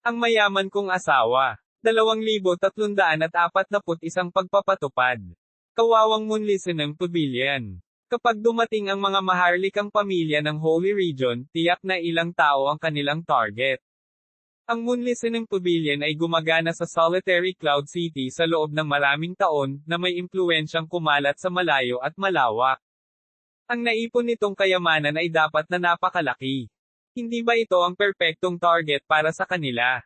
Ang mayaman kong asawa. 2,341 pagpapatupad. Kawawang Munlisenang Pavilion. Kapag dumating ang mga maharlikang pamilya ng Holy Region, tiyak na ilang tao ang kanilang target. Ang Munlisenang Pavilion ay gumagana sa Solitary Cloud City sa loob ng maraming taon, na may impluwensyang kumalat sa malayo at malawak. Ang naipon nitong kayamanan ay dapat na napakalaki. Hindi ba ito ang perpektong target para sa kanila?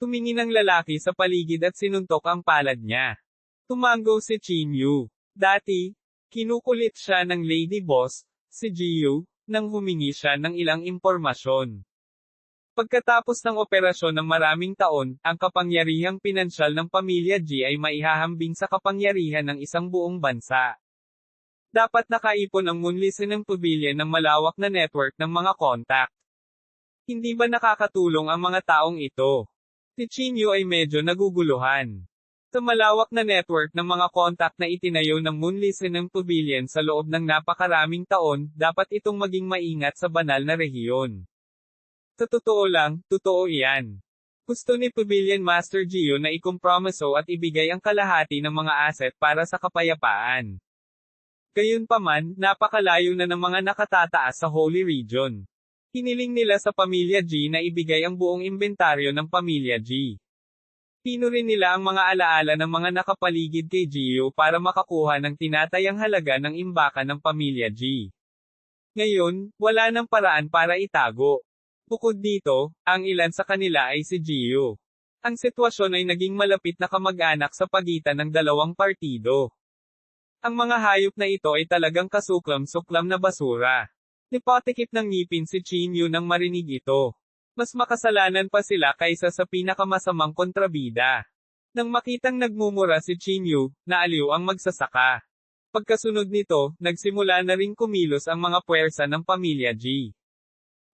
Tumingin ang lalaki sa paligid at sinuntok ang palad niya. Tumango si Chinyu. Dati, kinukulit siya ng Lady Boss, si Jiyu, nang humingi siya ng ilang impormasyon. Pagkatapos ng operasyon ng maraming taon, ang kapangyarihang pinansyal ng pamilya G ay maihahambing sa kapangyarihan ng isang buong bansa. Dapat nakaipon ang Munlisenang Pavilion ng malawak na network ng mga kontak. Hindi ba nakakatulong ang mga taong ito? Si Chinyu ay medyo naguguluhan. Sa malawak na network ng mga kontak na itinayo ng Munlisenang Pavilion sa loob ng napakaraming taon, dapat itong maging maingat sa banal na rehiyon. Sa totoo lang, totoo iyan. Gusto ni Pavilion Master Gio na ikompromiso at ibigay ang kalahati ng mga asset para sa kapayapaan. Gayunpaman, napakalayo na ng mga nakatataas sa Holy Region. Hiniling nila sa pamilya G na ibigay ang buong inventaryo ng pamilya G. Pinurin nila ang mga alaala ng mga nakapaligid kay Gio para makakuha ng tinatayang halaga ng imbakan ng pamilya G. Ngayon, wala nang paraan para itago. Bukod dito, ang ilan sa kanila ay si Gio. Ang sitwasyon ay naging malapit na kamag-anak sa pagitan ng dalawang partido. Ang mga hayop na ito ay talagang kasuklam-suklam na basura. Nipatikip ng ngipin si Chinyu nang marinig ito. Mas makasalanan pa sila kaysa sa pinakamasamang kontrabida. Nang makitang nagmumura si Chinyu, naaliw ang magsasaka. Pagkasunod nito, nagsimula na ring kumilos ang mga puwersa ng pamilya G.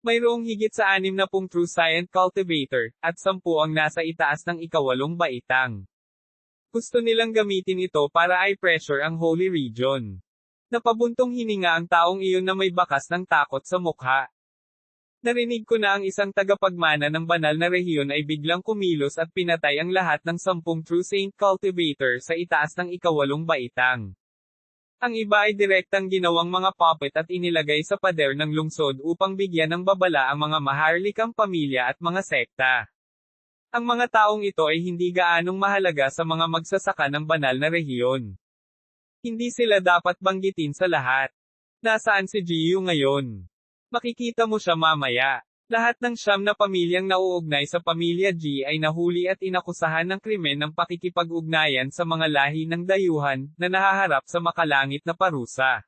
Mayroong higit sa 60 true science cultivator, at 10 ang nasa itaas ng ika-8 baitang. Gusto nilang gamitin ito para i-pressure ang Holy Region. Napabuntong hininga ang taong iyon na may bakas ng takot sa mukha. Narinig ko na ang isang tagapagmana ng banal na rehiyon ay biglang kumilos at pinatay ang lahat ng 10 true saint cultivator sa itaas ng ika-8 baitang. Ang iba ay direktang ginawang mga puppet at inilagay sa pader ng lungsod upang bigyan ng babala ang mga maharlikang pamilya at mga sekta. Ang mga taong ito ay hindi gaanong mahalaga sa mga magsasaka ng banal na rehiyon. Hindi sila dapat banggitin sa lahat. Nasaan si Jiyu ngayon? Makikita mo siya mamaya. Lahat ng 9 na pamilyang nauugnay sa pamilya G ay nahuli at inakusahan ng krimen ng pakikipag-ugnayan sa mga lahi ng dayuhan, na nahaharap sa makalangit na parusa.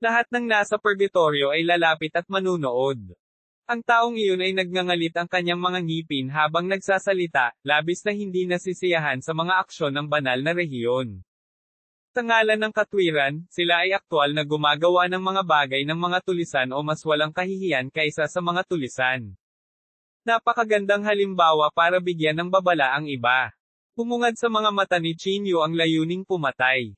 Lahat ng nasa purgatorio ay lalapit at manunood. Ang taong iyon ay nagngangalit ang kanyang mga ngipin habang nagsasalita, labis na hindi nasisiyahan sa mga aksyon ng banal na rehiyon. Sa ngalan ng katwiran, sila ay aktwal na gumagawa ng mga bagay ng mga tulisan o mas walang kahihiyan kaysa sa mga tulisan. Napakagandang halimbawa para bigyan ng babala ang iba. Pumungad sa mga mata ni Chinyu ang layuning pumatay.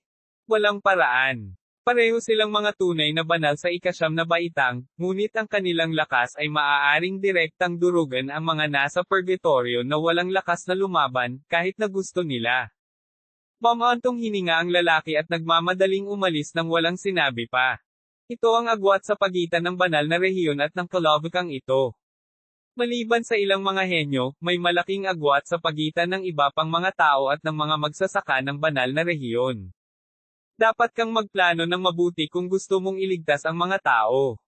Walang paraan. Pareho silang mga tunay na banal sa ika-9 na baitang, ngunit ang kanilang lakas ay maaaring direktang durugan ang mga nasa purgatorio na walang lakas na lumaban, kahit na gusto nila. Mamantong hininga ang lalaki at nagmamadaling umalis nang walang sinabi pa. Ito ang agwat sa pagitan ng banal na rehiyon at ng kalabukang ito. Maliban sa ilang mga henyo, may malaking agwat sa pagitan ng iba pang mga tao at ng mga magsasaka ng banal na rehiyon. Dapat kang magplano ng mabuti kung gusto mong iligtas ang mga tao.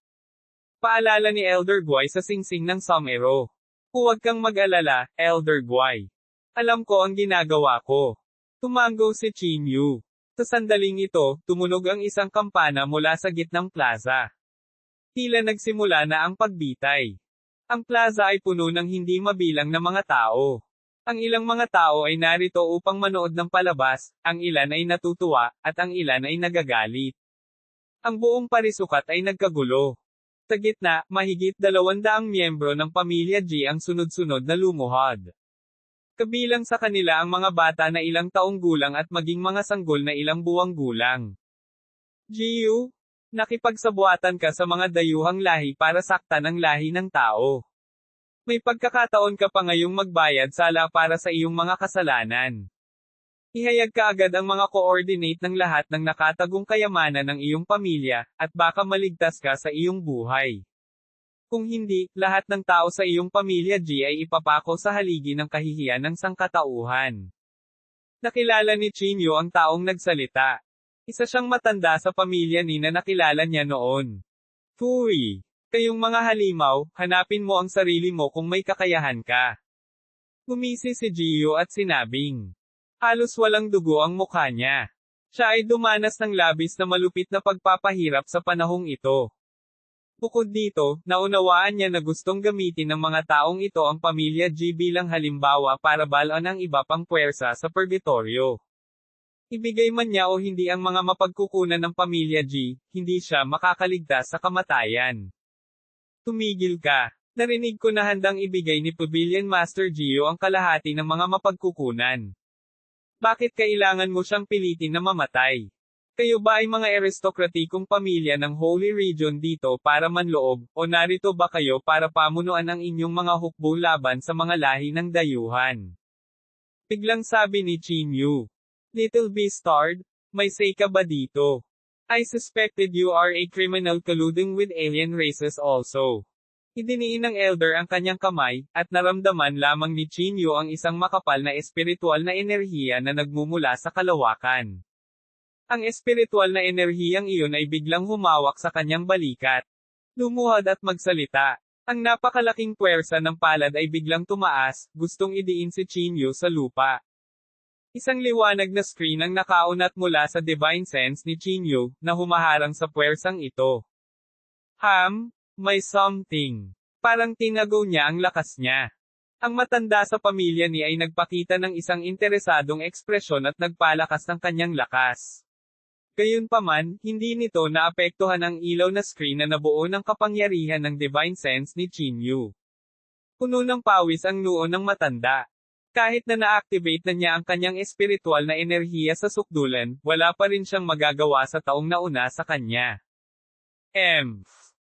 Paalala ni Elder Guy sa singsing ng Somero. Huwag kang mag-alala, Elder Guy. Alam ko ang ginagawa ko. Tumango si Chinyu. Sa sandaling ito, tumunog ang isang kampana mula sa gitnang plaza. Tila nagsimula na ang pagbitay. Ang plaza ay puno ng hindi mabilang na mga tao. Ang ilang mga tao ay narito upang manood ng palabas, ang ilan ay natutuwa, at ang ilan ay nagagalit. Ang buong parisukat ay nagkagulo. Sa gitna, mahigit 200 miyembro ng pamilya G ang sunod-sunod na lumuhod. Kabilang sa kanila ang mga bata na ilang taong gulang at maging mga sanggol na ilang buwang gulang. Jiyu, nakipagsabuatan ka sa mga dayuhang lahi para saktan ang lahi ng tao. May pagkakataon ka pa ngayong magbayad sala para sa iyong mga kasalanan. Ihayag ka agad ang mga coordinate ng lahat ng nakatagong kayamanan ng iyong pamilya, at baka maligtas ka sa iyong buhay. Kung hindi, lahat ng tao sa iyong pamilya G ay ipapako sa haligi ng kahihiyan ng sangkatauhan. Nakilala ni Chinyo ang taong nagsalita. Isa siyang matanda sa pamilya ni na nakilala niya noon. Fui! Kayong mga halimaw, hanapin mo ang sarili mo kung may kakayahan ka. Gumisi si Gio at sinabing. Halos walang dugo ang mukha niya. Siya ay dumanas ng labis na malupit na pagpapahirap sa panahong ito. Bukod dito, naunawaan niya na gustong gamitin ng mga taong ito ang pamilya G bilang halimbawa para balaan ang iba pang puwersa sa purgatorio. Ibigay man niya o hindi ang mga mapagkukunan ng pamilya G, hindi siya makakaligtas sa kamatayan. Tumigil ka. Narinig ko na handang ibigay ni Pavilion Master Gio ang kalahati ng mga mapagkukunan. Bakit kailangan mo siyang pilitin na mamatay? Kayo ba ay mga aristokratikong pamilya ng Holy Region dito para manloob, o narito ba kayo para pamunuan ang inyong mga hukbo laban sa mga lahi ng dayuhan? Biglang sabi ni Chinyu. Little Beastard, may say ka ba dito? I suspected you are a criminal colluding with alien races also. Idiniin ng elder ang kanyang kamay, at naramdaman lamang ni Chinyo ang isang makapal na espiritual na enerhiya na nagmumula sa kalawakan. Ang espiritual na enerhiyang iyon ay biglang humawak sa kanyang balikat. Lumuhod at magsalita. Ang napakalaking puwersa ng palad ay biglang tumaas, gustong idiin si Chinyo sa lupa. Isang liwanag na screen ang nakaunat mula sa divine sense ni Chinyo, na humaharang sa puwersang ito. May something. Parang tinago niya ang lakas niya. Ang matanda sa pamilya ni ay nagpakita ng isang interesadong ekspresyon at nagpalakas ng kanyang lakas. Gayunpaman, hindi nito naapektuhan ang ilaw na screen na nabuo ng kapangyarihan ng divine sense ni Chinyo. Puno ng pawis ang noo ng matanda. Kahit na na-activate na niya ang kanyang espiritual na enerhiya sa sukdulan, wala pa rin siyang magagawa sa taong nauna sa kanya.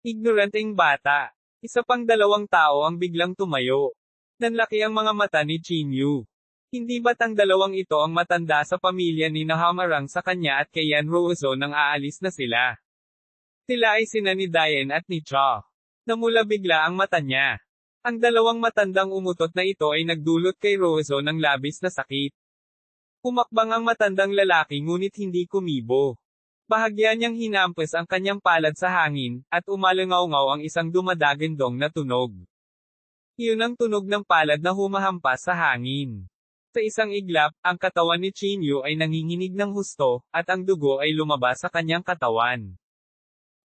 Ignoranting bata. Isa pang dalawang tao ang biglang tumayo. Nanlaki ang mga mata ni Chinyu. Hindi ba't ang dalawang ito ang matanda sa pamilya ni Nahamarang sa kanya at kay Yan Ruozo nang aalis na sila? Sila ay sina ni Diane at ni Cha. Namula bigla ang mata niya. Ang dalawang matandang umutot na ito ay nagdulot kay Ruozo ng labis na sakit. Pumakbang ang matandang lalaki ngunit hindi kumibo. Bahagya niyang hinampas ang kanyang palad sa hangin, at umalangaw-ngaw ang isang dumadagandong na tunog. Iyon ang tunog ng palad na humahampas sa hangin. Sa isang iglap, ang katawan ni Chinyu ay nanginginig ng husto, at ang dugo ay lumabas sa kanyang katawan.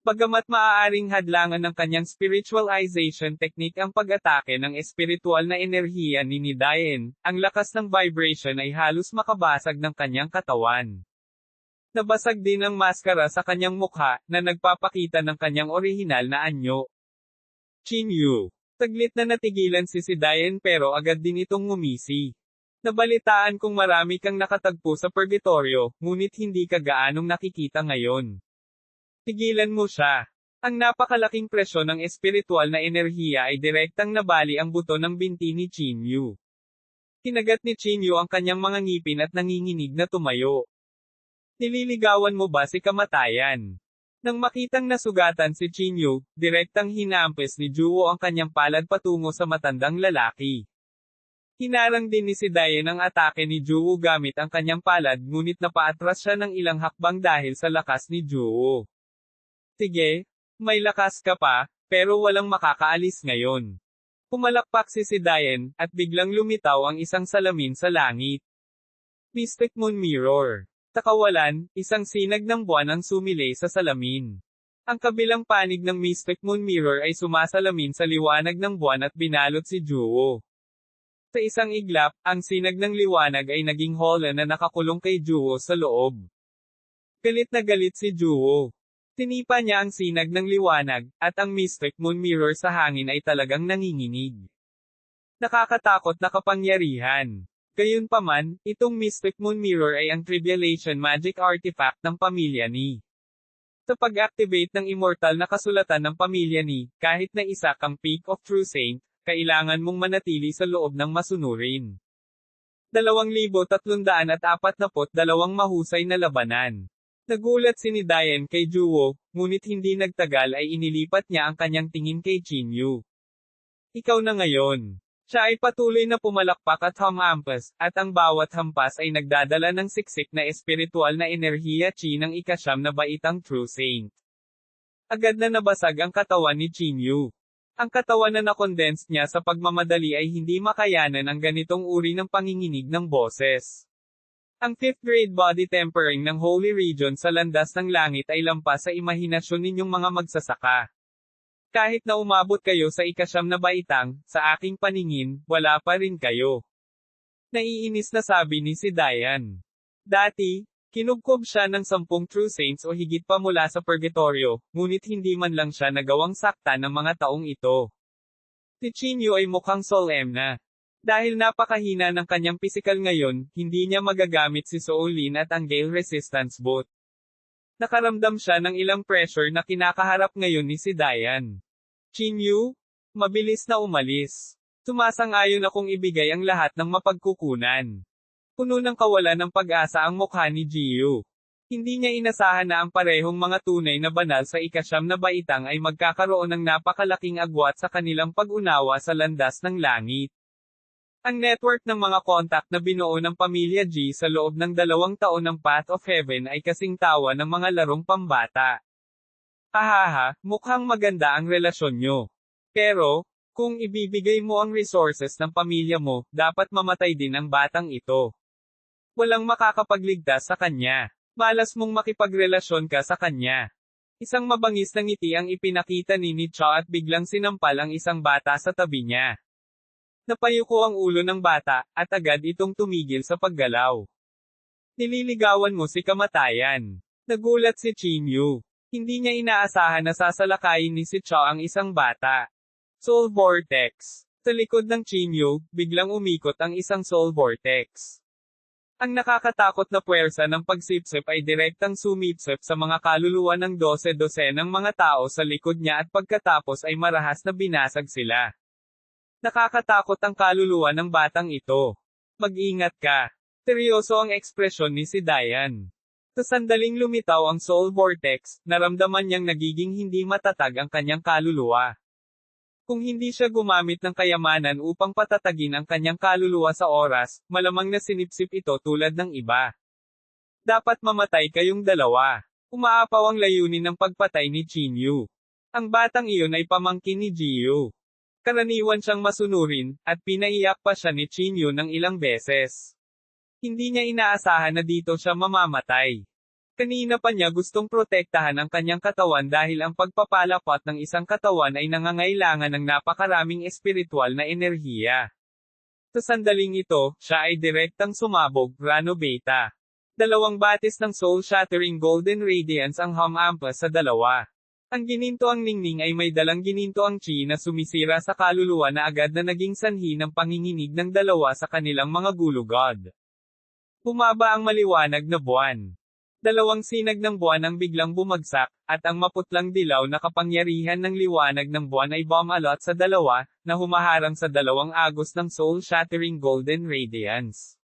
Bagamat maaaring hadlangan ng kanyang spiritualization technique ang pag-atake ng espiritual na enerhiya ni Diane, ang lakas ng vibration ay halos makabasag ng kanyang katawan. Nabasag din ang maskara sa kanyang mukha, na nagpapakita ng kanyang orihinal na anyo. Chinyu. Saglit na natigilan si Diane pero agad din itong ngumisi. Nabalitaan kong marami kang nakatagpo sa purgatorio, ngunit hindi ka gaanong nakikita ngayon. Tigilan mo siya. Ang napakalaking presyon ng espiritual na enerhiya ay direktang nabali ang buto ng binti ni Chinyu. Kinagat ni Chinyu ang kanyang mga ngipin at nanginginig na tumayo. Nililigawan mo ba si kamatayan? Nang makitang nasugatan si Chinyu, direktang hinampas ni Juwo ang kanyang palad patungo sa matandang lalaki. Hinarang din ni si Diane ang atake ni Juwo gamit ang kanyang palad ngunit napaatras siya ng ilang hakbang dahil sa lakas ni Juwo. Sige, may lakas ka pa, pero walang makakaalis ngayon. Pumalakpak si Diane, at biglang lumitaw ang isang salamin sa langit. Mystic Moon Mirror. Sa kawalan, isang sinag ng buwan ang sumilay sa salamin. Ang kabilang panig ng Mystic Moon Mirror ay sumasalamin sa liwanag ng buwan at binalot si Juwo. Sa isang iglap, ang sinag ng liwanag ay naging hola na nakakulong kay Juwo sa loob. Galit na galit si Juwo. Tinipa niya ang sinag ng liwanag, at ang Mystic Moon Mirror sa hangin ay talagang nanginginig. Nakakatakot na kapangyarihan. Gayunpaman, itong Mystic Moon Mirror ay ang Tribulation Magic Artifact ng pamilya ni. Sa pag-activate ng immortal na kasulatan ng pamilya ni, kahit na isa kang Peak of True Saint, kailangan mong manatili sa loob ng masunurin. 2,342 mahusay na labanan. Nagulat si ni Diane kay Juwo, ngunit hindi nagtagal ay inilipat niya ang kanyang tingin kay Chinyu. Ikaw na ngayon. Siya ay patuloy na pumalakpak at humampas, at ang bawat hampas ay nagdadala ng siksik na espiritual na enerhiya chi ng ikasyam na baitang True Saint. Agad na nabasag ang katawan ni Chinyu. Ang katawan na nakondensed niya sa pagmamadali ay hindi makayanan ang ganitong uri ng panginginig ng boses. Ang 5th grade body tempering ng Holy Region sa landas ng langit ay lampas sa imahinasyon ninyong mga magsasaka. Kahit na umabot kayo sa ikasyam na baitang, sa aking paningin, wala pa rin kayo. Naiinis na sabi ni si Diane. Dati, kinubkob siya ng 10 True Saints o higit pa mula sa purgatorio, ngunit hindi man lang siya nagawang sakta ng mga taong ito. Si Chinyu ay mukhang solemn na. Dahil napakahina ng kanyang pisikal ngayon, hindi niya magagamit si Soulin at ang Gale Resistance Boot. Nakaramdam siya ng ilang pressure na kinakaharap ngayon ni si Diane. Chinyu, mabilis na umalis. Sumasang-ayon akong ibigay ang lahat ng mapagkukunan. Puno ng kawalan ng pag-asa ang mukha ni Jiyu. Hindi niya inasahan na ang parehong mga tunay na banal sa ikasyam na baitang ay magkakaroon ng napakalaking agwat sa kanilang pag-unawa sa landas ng langit. Ang network ng mga kontak na binuo ng pamilya G sa loob ng 2 taon ng Path of Heaven ay kasing tawa ng mga larong pambata. Ahaha, mukhang maganda ang relasyon nyo. Pero, kung ibibigay mo ang resources ng pamilya mo, dapat mamatay din ang batang ito. Walang makakapagligtas sa kanya. Malas mong makipagrelasyon ka sa kanya. Isang mabangis na ngiti ang ipinakita ni Cha at biglang sinampal ang isang bata sa tabi niya. Napayuko ang ulo ng bata, at agad itong tumigil sa paggalaw. Nililigawan mo si kamatayan. Nagulat si Chinyu. Hindi niya inaasahan na sasalakayin ni si Cha ang isang bata. Soul Vortex. Sa likod ng Chinyu, biglang umikot ang isang Soul Vortex. Ang nakakatakot na puwersa ng pagsipsip ay direktang sumipsip sa mga kaluluwa ng 12 ng mga tao sa likod niya at pagkatapos ay marahas na binasag sila. Nakakatakot ang kaluluwa ng batang ito. Mag-ingat ka. Seryoso ang ekspresyon ni si Diane. Sa sandaling lumitaw ang Soul Vortex, naramdaman niyang nagiging hindi matatag ang kanyang kaluluwa. Kung hindi siya gumamit ng kayamanan upang patatagin ang kanyang kaluluwa sa oras, malamang na sinipsip ito tulad ng iba. Dapat mamatay kayong dalawa. Umaapaw ang layunin ng pagpatay ni Chinyu. Ang batang iyon ay pamangkin ni Jiyu. Karaniwan siyang masunurin, at pinaiyak pa siya ni Chinyu ng ilang beses. Hindi niya inaasahan na dito siya mamamatay. Kanina pa niya gustong protektahan ang kanyang katawan dahil ang pagpapalapat ng isang katawan ay nangangailangan ng napakaraming espiritual na enerhiya. Sa sandaling ito, siya ay direktang sumabog, Rano Beta. 2 batis ng soul-shattering golden radiance ang humampas sa dalawa. Ang ginintoang ningning ay may dalang ginintoang chi na sumisira sa kaluluwa na agad na naging sanhi ng panginginig ng dalawa sa kanilang mga gulugod. Bumaba ang maliwanag na buwan. 2 sinag ng buwan ang biglang bumagsak, at ang maputlang dilaw na kapangyarihan ng liwanag ng buwan ay bumalot sa dalawa, na humaharang sa 2 agos ng soul-shattering golden radiance.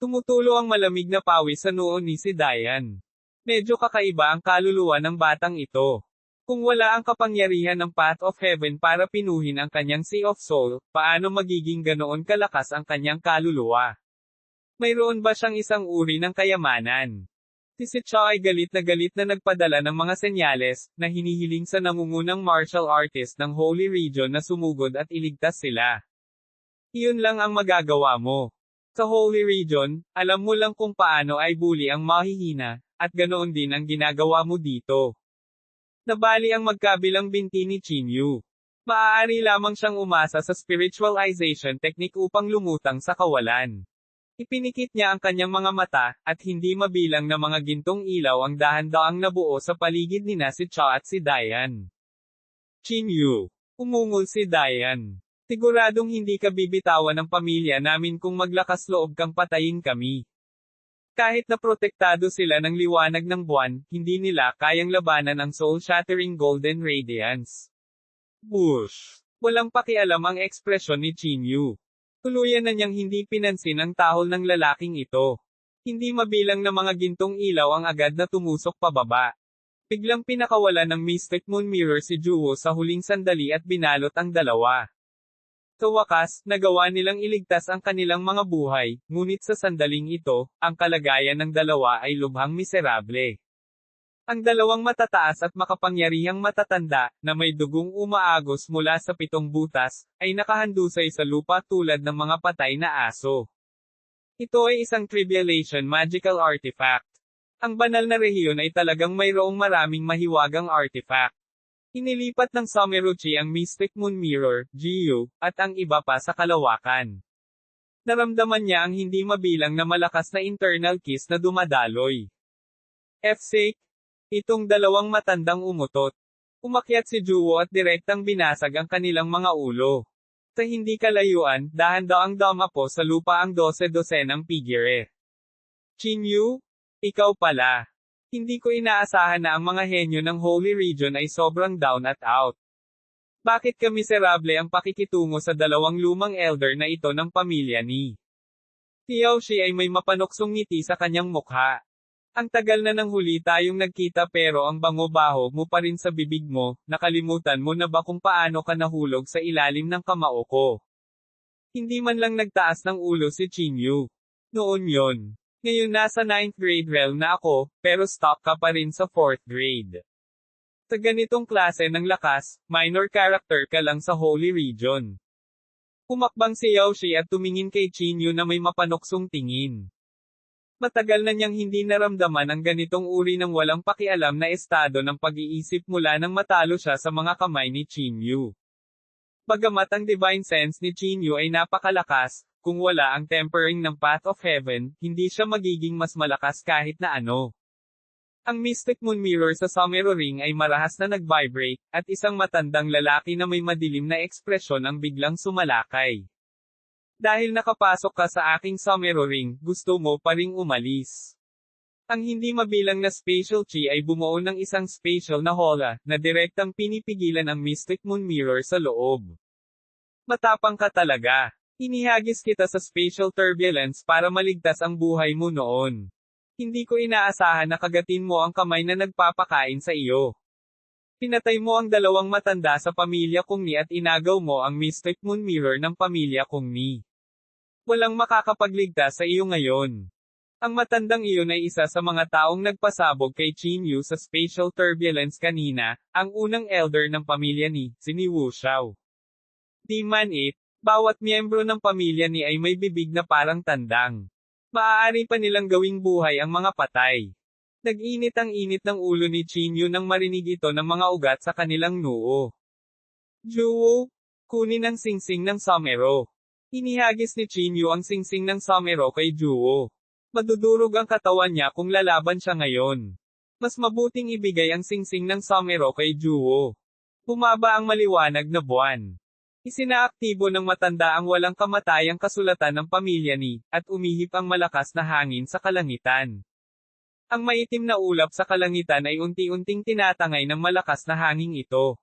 Tumutulo ang malamig na pawis sa noo ni si Diane. Medyo kakaiba ang kaluluwa ng batang ito. Kung wala ang kapangyarihan ng Path of Heaven para pinuhin ang kanyang Sea of Soul, paano magiging ganoon kalakas ang kanyang kaluluwa? Mayroon ba siyang isang uri ng kayamanan? Si Cha ay galit na nagpadala ng mga senyales, na hinihiling sa nangungunang martial artist ng Holy Region na sumugod at iligtas sila. Iyon lang ang magagawa mo. Sa Holy Region, alam mo lang kung paano ay bully ang mahihina, at ganoon din ang ginagawa mo dito. Nabali ang magkabilang binti ni Chinyu. Maaari lamang siyang umasa sa spiritualization technique upang lumutang sa kawalan. Ipinikit niya ang kanyang mga mata, at hindi mabilang na mga gintong ilaw ang dahan-daang nabuo sa paligid nina si Cha at si Diane. Chinyu. Umungol si Diane. Siguradong hindi ka bibitawan ng pamilya namin kung maglakas loob kang patayin kami. Kahit na protektado sila ng liwanag ng buwan, hindi nila kayang labanan ang soul-shattering golden radiance. Bush! Walang pakialam ang ekspresyon ni Chinyu. Tuluyan na niyang hindi pinansin ang tahol ng lalaking ito. Hindi mabilang na mga gintong ilaw ang agad na tumusok pababa. Biglang pinakawalan ng Mystic Moon Mirror si Juwo sa huling sandali at binalot ang dalawa. Sa wakas, nagawa nilang iligtas ang kanilang mga buhay, ngunit sa sandaling ito, ang kalagayan ng dalawa ay lubhang miserable. Ang dalawang matataas at makapangyarihang matatanda, na may dugong umaagos mula sa 7 butas, ay nakahandusay sa lupa tulad ng mga patay na aso. Ito ay isang Tribulation magical artifact. Ang banal na rehiyon ay talagang mayroong maraming mahiwagang artifact. Inilipat ng Sumeruchi ang Mystic Moon Mirror, Giyu, at ang iba pa sa kalawakan. Naramdaman niya ang hindi mabilang na malakas na internal kiss na dumadaloy. F-sake, itong dalawang matandang umutot. Umakyat si Juwo at direktang binasag ang kanilang mga ulo. Sa hindi kalayuan, dahan-daang damapo sa lupa ang 12-dosenang figure. Chinyu? Ikaw pala. Hindi ko inaasahan na ang mga henyo ng Holy Region ay sobrang down at out. Bakit ka miserable ang pakikitungo sa dalawang lumang elder na ito ng pamilya ni Xiaoxi ay may mapanuksong ngiti sa kanyang mukha. Ang tagal na nang huli tayong nagkita pero ang bango-baho mo pa rin sa bibig mo, nakalimutan mo na ba kung paano ka nahulog sa ilalim ng kamao ko? Hindi man lang nagtaas ng ulo si Chinyu. Noon yon. Ngayon nasa 9th grade realm na ako, pero stuck ka pa rin sa 4th grade. Sa ganitong klase ng lakas, minor character ka lang sa Holy Region. Humakbang si Xiaoxi at tumingin kay Chinyu na may mapanuksong tingin. Matagal na niyang hindi naramdaman ang ganitong uri ng walang pakialam na estado ng pag-iisip mula nang matalo siya sa mga kamay ni Chinyu. Bagamat ang divine sense ni Chinyu ay napakalakas, kung wala ang tempering ng Path of Heaven, hindi siya magiging mas malakas kahit na ano. Ang Mystic Moon Mirror sa Somero Ring ay marahas na nag-vibrate, at isang matandang lalaki na may madilim na ekspresyon ang biglang sumalakay. Dahil nakapasok ka sa aking Somero Ring, gusto mo pa ring umalis. Ang hindi mabilang na spatial chi ay bumuo ng isang spatial na hola, na direktang pinipigilan ang Mystic Moon Mirror sa loob. Matapang ka talaga. Inihagis kita sa spatial turbulence para maligtas ang buhay mo noon. Hindi ko inaasahan na kagatin mo ang kamay na nagpapakain sa iyo. Pinatay mo ang dalawang matanda sa pamilya kong ni at inagaw mo ang Mystic Moon Mirror ng pamilya kong ni. Walang makakapagligtas sa iyo ngayon. Ang matandang iyon ay isa sa mga taong nagpasabog kay Chinyu sa spatial turbulence kanina, ang unang elder ng pamilya ni, si Wu Xiao. Di man it, bawat miyembro ng pamilya ni ay may bibig na parang tandang. Maaari pa nilang gawing buhay ang mga patay. Nag-init ang init ng ulo ni Chinyu nang marinig ito ng mga ugat sa kanilang noo. Juwo, kunin ang singsing ng Somero. Inihagis ni Chinyu ang singsing ng Somero kay Juwo. Madudurog ang katawan niya kung lalaban siya ngayon. Mas mabuting ibigay ang singsing ng Somero kay Juwo. Bumaba ang maliwanag na buwan. Isinaaktibo ng matanda ang walang kamatayang kasulatan ng pamilya ni, at umihip ang malakas na hangin sa kalangitan. Ang maitim na ulap sa kalangitan ay unti-unting tinatangay ng malakas na hangin ito.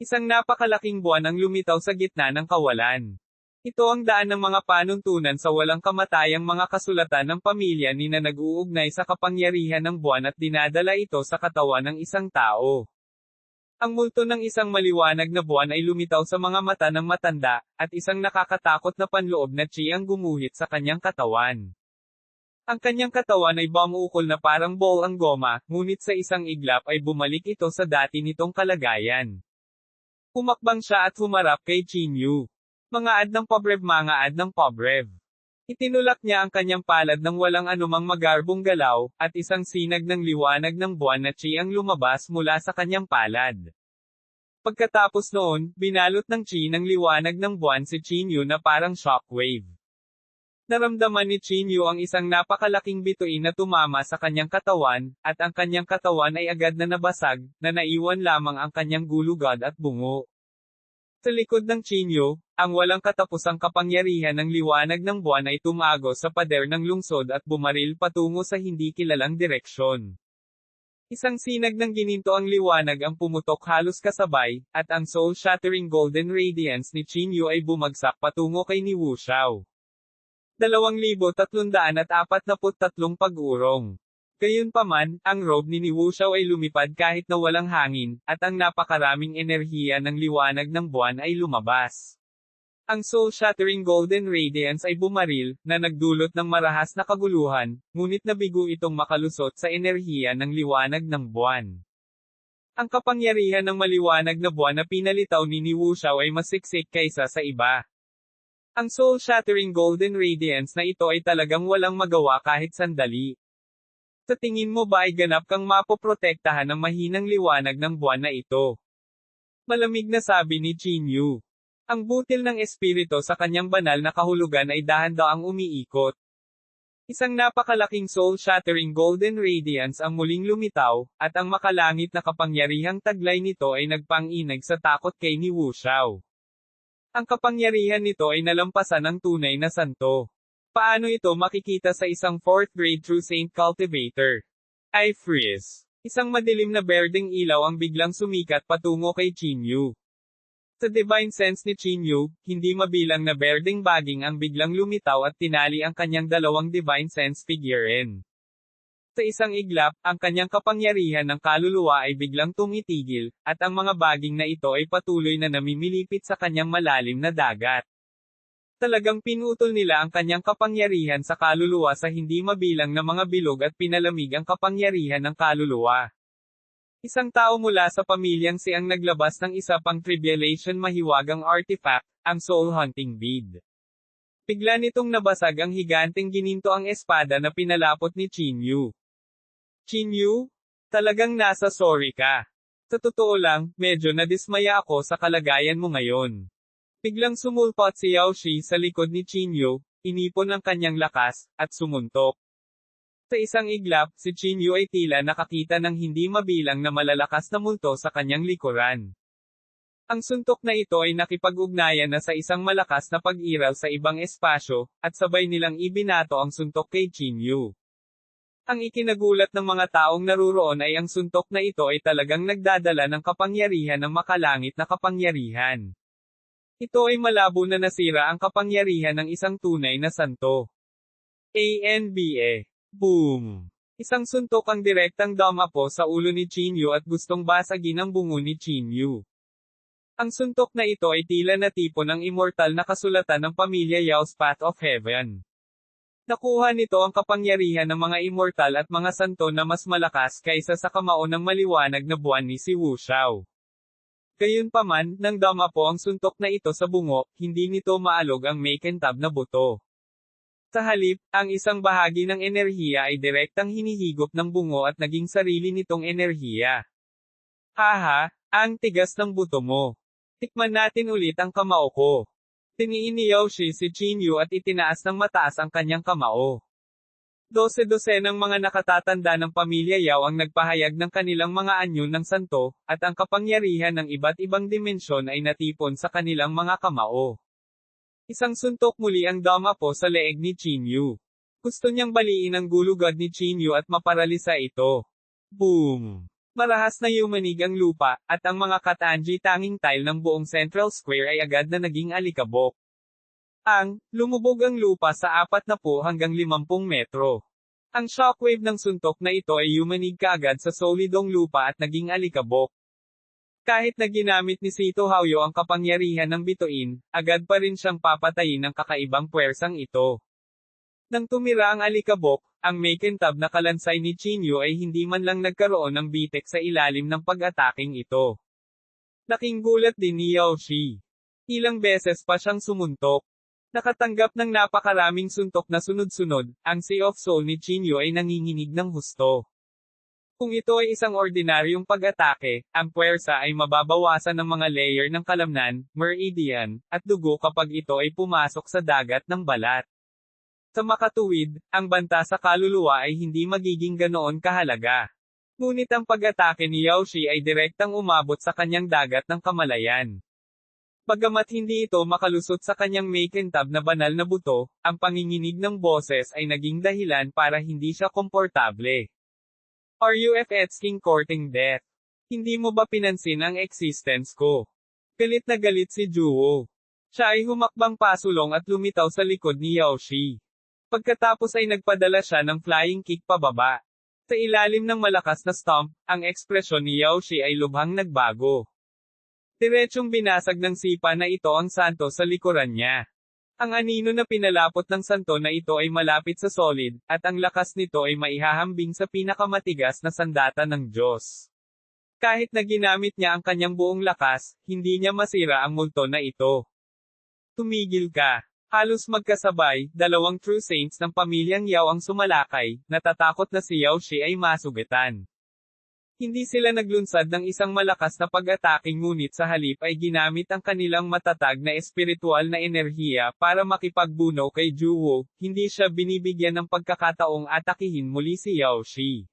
Isang napakalaking buwan ang lumitaw sa gitna ng kawalan. Ito ang daan ng mga panuntunan sa walang kamatayang mga kasulatan ng pamilya ni na nag-uugnay sa kapangyarihan ng buwan at dinadala ito sa katawan ng isang tao. Ang multo ng isang maliwanag na buwan ay lumitaw sa mga mata ng matanda, at isang nakakatakot na panloob na chi ang gumuhit sa kanyang katawan. Ang kanyang katawan ay bumukol na parang ball ang goma, ngunit sa isang iglap ay bumalik ito sa dati nitong kalagayan. Humakbang siya at humarap kay Chinyu. Mga ng pobrev, mga ng pobrev. Itinulak niya ang kanyang palad ng walang anumang magarbong galaw, at isang sinag ng liwanag ng buwan na chi ang lumabas mula sa kanyang palad. Pagkatapos noon, binalot ng chi ng liwanag ng buwan si Chinyu na parang shockwave. Naramdaman ni Chinyu ang isang napakalaking bituin na tumama sa kanyang katawan, at ang kanyang katawan ay agad na nabasag, na naiwan lamang ang kanyang gulugad at bungo. Sa likod ng Chinyu, ang walang katapusang kapangyarihan ng liwanag ng buwan ay tumago sa pader ng lungsod at bumaril patungo sa hindi kilalang direksyon. Isang sinag ng gininto ang liwanag ang pumutok halos kasabay, at ang soul-shattering golden radiance ni Qin Yu ay bumagsak patungo kay ni Wu Xiao. 2,343 pag-urong. Gayunpaman, ang robe ni Wu Xiao ay lumipad kahit na walang hangin, at ang napakaraming enerhiya ng liwanag ng buwan ay lumabas. Ang soul-shattering golden radiance ay bumaril, na nagdulot ng marahas na kaguluhan, ngunit nabigo itong makalusot sa enerhiya ng liwanag ng buwan. Ang kapangyarihan ng maliwanag na buwan na pinalitaw ni Wu Xiao ay mas siksik kaysa sa iba. Ang soul-shattering golden radiance na ito ay talagang walang magawa kahit sandali. Sa tingin mo ba ay ganap kang mapoprotektahan ng mahinang liwanag ng buwan na ito? Malamig na sabi ni Qin Yu. Ang butil ng espiritu sa kanyang banal na kahulugan ay dahan-daang umiikot. Isang napakalaking soul-shattering golden radiance ang muling lumitaw, at ang makalangit na kapangyarihang taglay nito ay nagpang-inag sa takot kay ni Wu Xiao. Ang kapangyarihan nito ay nalampasan ng tunay na santo. Paano ito makikita sa isang 4th grade True Saint Cultivator? I freeze. Isang madilim na berdeng ilaw ang biglang sumikat patungo kay Qin Yu. Sa divine sense ni Qin Yu, hindi mabilang na berdeng baging ang biglang lumitaw at tinali ang kanyang dalawang divine sense figure-in. Sa isang iglap, ang kanyang kapangyarihan ng kaluluwa ay biglang tumitigil, at ang mga baging na ito ay patuloy na namimilipit sa kanyang malalim na dagat. Talagang pinutol nila ang kanyang kapangyarihan sa kaluluwa sa hindi mabilang na mga bilog at pinalamig ang kapangyarihan ng kaluluwa. Isang tao mula sa pamilyang si ang naglabas ng isa pang tribulation mahiwagang artifact, ang soul hunting bead. Bigla nitong nabasag ang higanteng gininto ang espada na pinalapot ni Qin Yu. Qin Yu? Talagang nasa sorry ka. Sa totoo lang, medyo nadismaya ako sa kalagayan mo ngayon. Biglang sumulpot si Yao Shi sa likod ni Qin Yu, inipon ang kanyang lakas, at sumuntok. Sa isang iglap, si Qin Yu ay tila nakakita ng hindi mabilang na malalakas na multo sa kanyang likuran. Ang suntok na ito ay nakipag-ugnayan na sa isang malakas na pag-iral sa ibang espasyo, at sabay nilang ibinato ang suntok kay Qin Yu. Ang ikinagulat ng mga taong naruroon ay ang suntok na ito ay talagang nagdadala ng kapangyarihan ng makalangit na kapangyarihan. Ito ay malabo na nasira ang kapangyarihan ng isang tunay na santo. ANBA. Boom! Isang suntok ang direktang dumapo sa ulo ni Qin Yu at gustong basagin ang bungo ni Qin Yu. Ang suntok na ito ay tila natipon ng immortal na kasulatan ng pamilya Yao's Path of Heaven. Nakuha nito ang kapangyarihan ng mga immortal at mga santo na mas malakas kaysa sa kamao ng maliwanag na buwan ni si Wu Xiao. Gayunpaman, nang dumapo ang suntok na ito sa bungo, hindi nito maalog ang makintab na buto. Sa halip, ang isang bahagi ng enerhiya ay direktang hinihigop ng bungo at naging sarili nitong enerhiya. Haha, ang tigas ng buto mo. Tikman natin ulit ang kamao ko. Tiniin ni Yao Shi si Qin Yu at itinaas ng mataas ang kanyang kamao. 12 ng mga nakatatanda ng pamilya Yao ang nagpahayag ng kanilang mga anyo ng santo, at ang kapangyarihan ng iba't ibang dimensyon ay natipon sa kanilang mga kamao. Isang suntok muli ang dumapo sa leeg ni Qin Yu. Gusto niyang baliin ang gulugad ni Qin Yu at maparalisa ito. Boom! Marahas na yumanig ang lupa, at ang mga katanji tanging tile ng buong Central Square ay agad na naging alikabok. Lumubog ang lupa sa 40 hanggang 50 metro. Ang shockwave ng suntok na ito ay yumanig kaagad sa solidong lupa at naging alikabok. Kahit na ginamit ni Sito Haoyo ang kapangyarihan ng bituin, agad pa rin siyang papatayin ng kakaibang puwersang ito. Nang tumira ang alikabok, ang makintab na kalansay ni Qin Yu ay hindi man lang nagkaroon ng bitek sa ilalim ng pag-ataking ito. Laking gulat din ni Yao Shi. Ilang beses pa siyang sumuntok. Nakatanggap ng napakaraming suntok na sunod-sunod, ang Sea of Soul ni Qin Yu ay nanginginig ng husto. Kung ito ay isang ordinaryong pag-atake, ang puwersa ay mababawasan ng mga layer ng kalamnan, meridian, at dugo kapag ito ay pumasok sa dagat ng balat. Sa makatuwid, ang banta sa kaluluwa ay hindi magiging ganoon kahalaga. Ngunit ang pag-atake ni Yao Shi ay direktang umabot sa kanyang dagat ng kamalayan. Bagamat hindi ito makalusot sa kanyang makintab na banal na buto, ang panginginig ng boses ay naging dahilan para hindi siya komportable. Are you asking courting death? Hindi mo ba pinansin ang existence ko? Galit na galit si Juwo. Siya ay humakbang pasulong at lumitaw sa likod ni Yaoshi. Pagkatapos ay nagpadala siya ng flying kick pababa. Sa ilalim ng malakas na stomp, ang ekspresyon ni Yaoshi ay lubhang nagbago. Diretsong binasag ng sipa na ito ang santo sa likuran niya. Ang anino na pinalapot ng santo na ito ay malapit sa solid, at ang lakas nito ay maihahambing sa pinakamatigas na sandata ng Diyos. Kahit na ginamit niya ang kanyang buong lakas, hindi niya masira ang multo na ito. Tumigil ka. Halos magkasabay, dalawang true saints ng pamilyang Yao ang sumalakay, natatakot na si Yaoshi ay masugatan. Hindi sila naglunsad ng isang malakas na pag-atake ngunit sa halip ay ginamit ang kanilang matatag na espiritual na enerhiya para makipagbuno kay Juwo, hindi siya binibigyan ng pagkakataong atakihin muli si Yaoshi.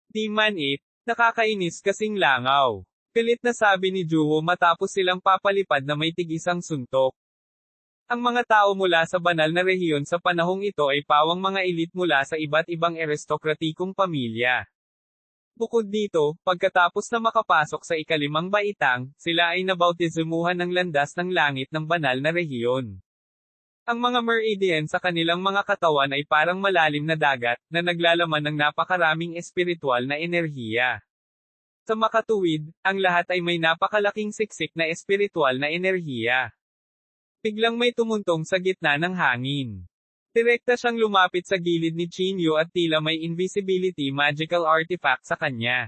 Di man it, nakakainis kasing langaw. Galit na sabi ni Juwo matapos silang papalipad na may tig-isang suntok. Ang mga tao mula sa banal na rehiyon sa panahong ito ay pawang mga elite mula sa iba't ibang aristokratikong pamilya. Bukod dito, pagkatapos na makapasok sa ikalimang baitang, sila ay nabautizimuhan ng landas ng langit ng banal na rehiyon. Ang mga meridian sa kanilang mga katawan ay parang malalim na dagat, na naglalaman ng napakaraming espiritual na enerhiya. Sa makatuwid, ang lahat ay may napakalaking siksik na espiritual na enerhiya. Biglang may tumuntong sa gitna ng hangin. Direkta siyang lumapit sa gilid ni Chinyu at tila may invisibility magical artifact sa kanya.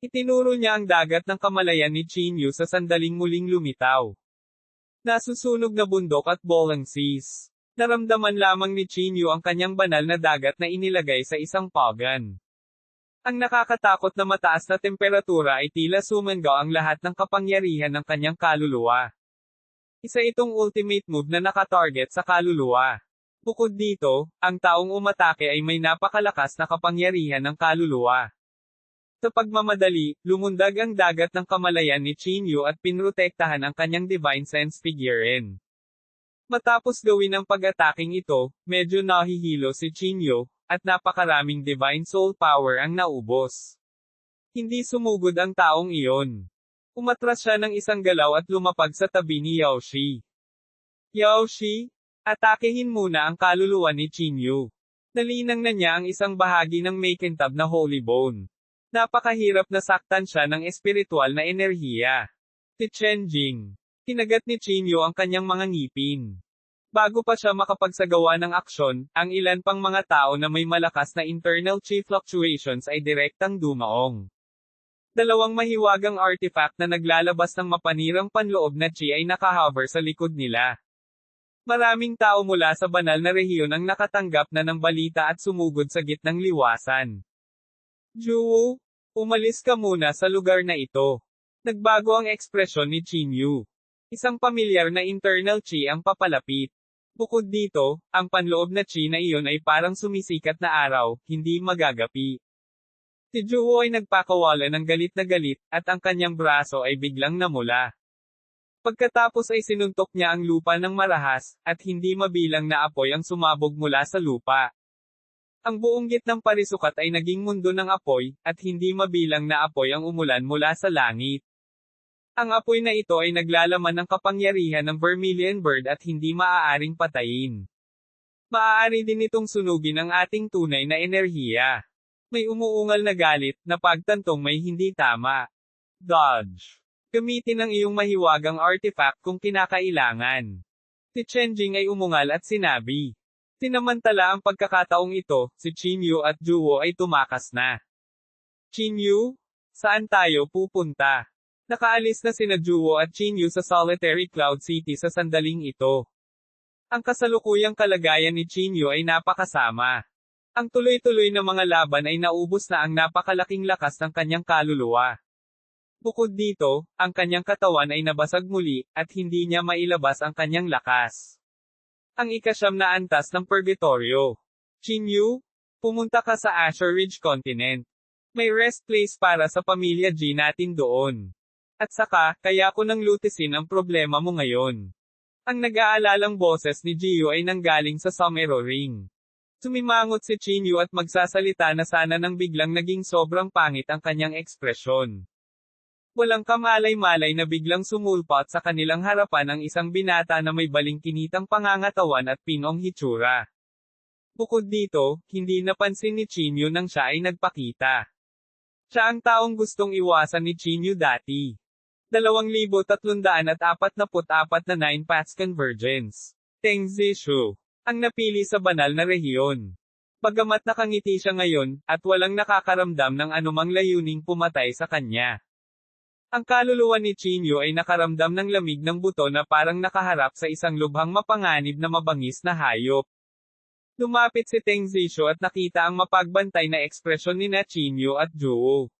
Itinuro niya ang dagat ng kamalayan ni Chinyu sa sandaling muling lumitaw. Nasusunog na bundok at bolang seas. Naramdaman lamang ni Chinyu ang kanyang banal na dagat na inilagay sa isang pagan. Ang nakakatakot na mataas na temperatura ay tila sumanggaw ang lahat ng kapangyarihan ng kanyang kaluluwa. Isa itong ultimate move na nakatarget sa kaluluwa. Bukod dito, ang taong umatake ay may napakalakas na kapangyarihan ng kaluluwa. Sa pagmamadali, lumundag ang dagat ng kamalayan ni Chinyu at pinrotektahan ang kanyang divine sense figurine. Matapos gawin ang pag-ataking ito, medyo nahihilo si Chinyu, at napakaraming divine soul power ang naubos. Hindi sumugod ang taong iyon. Umatras siya ng isang galaw at lumapag sa tabi ni Yaoshi. Yaoshi? Atakehin muna ang kaluluwa ni Chinyu. Nalinang na niya ang isang bahagi ng makintab na holy bone. Napakahirap na saktan siya ng espiritual na enerhiya. Si Chenjing. Kinagat ni Chinyu ang kanyang mga ngipin. Bago pa siya makapagsagawa ng aksyon, ang ilan pang mga tao na may malakas na internal chi fluctuations ay direktang dumaong. Dalawang mahiwagang artifact na naglalabas ng mapanirang panloob na chi ay nakahover sa likod nila. Maraming tao mula sa banal na rehiyon ang nakatanggap na ng balita at sumugod sa gitnang liwasan. Juwo, umalis ka muna sa lugar na ito. Nagbago ang ekspresyon ni Chinyu. Isang pamilyar na internal chi ang papalapit. Bukod dito, ang panloob na chi na iyon ay parang sumisikat na araw, hindi magagapi. Si Juwo ay nagpakawala ng galit na galit, at ang kanyang braso ay biglang namula. Pagkatapos ay sinuntok niya ang lupa ng marahas, at hindi mabilang na apoy ang sumabog mula sa lupa. Ang buong gitnang parisukat ay naging mundo ng apoy, at hindi mabilang na apoy ang umulan mula sa langit. Ang apoy na ito ay naglalaman ng kapangyarihan ng Vermilion Bird at hindi maaaring patayin. Maaari din itong sunugin ang ating tunay na enerhiya. May umuungal na galit, na pagtantong may hindi tama. Dodge. Gamitin ang iyong mahiwagang artifact kung kinakailangan. Si Chenjing ay umungal at sinabi. Sinamantala ang pagkakataong ito, si Chinyu at Juwo ay tumakas na. Chinyu? Saan tayo pupunta? Nakaalis na sina Juwo at Chinyu sa Solitary Cloud City sa sandaling ito. Ang kasalukuyang kalagayan ni Chinyu ay napakasama. Ang tuloy-tuloy na mga laban ay naubos na ang napakalaking lakas ng kanyang kaluluwa. Bukod dito, ang kanyang katawan ay nabasag muli, at hindi niya mailabas ang kanyang lakas. Ang ikasyam na antas ng Purgatorio. Chinyu, pumunta ka sa Azure Ridge Continent. May rest place para sa pamilya G natin doon. At saka, kaya ko nang lutisin ang problema mo ngayon. Ang nag-aalalang boses ni Jiyo ay nanggaling sa Somero Ring. Sumimangot si Chinyu at magsasalita na sana nang biglang naging sobrang pangit ang kanyang ekspresyon. Walang kamalay-malay na biglang sumulpot sa kanilang harapan ang isang binata na may balingkinitang pangangatawan at pinong hitsura. Bukod dito, hindi napansin ni Chinyu nang siya ay nagpakita. Siya ang taong gustong iwasan ni Chinyu dati. 2,344 na 9 paths convergence. Teng Zishu ang napili sa banal na rehiyon. Bagamat nakangiti siya ngayon, at walang nakakaramdam ng anumang layuning pumatay sa kanya. Ang kaluluwa ni Chinyu ay nakaramdam ng lamig ng buto na parang nakaharap sa isang lubhang mapanganib na mabangis na hayop. Lumapit si Teng Zishu at nakita ang mapagbantay na ekspresyon ni Chinyu at Juwo.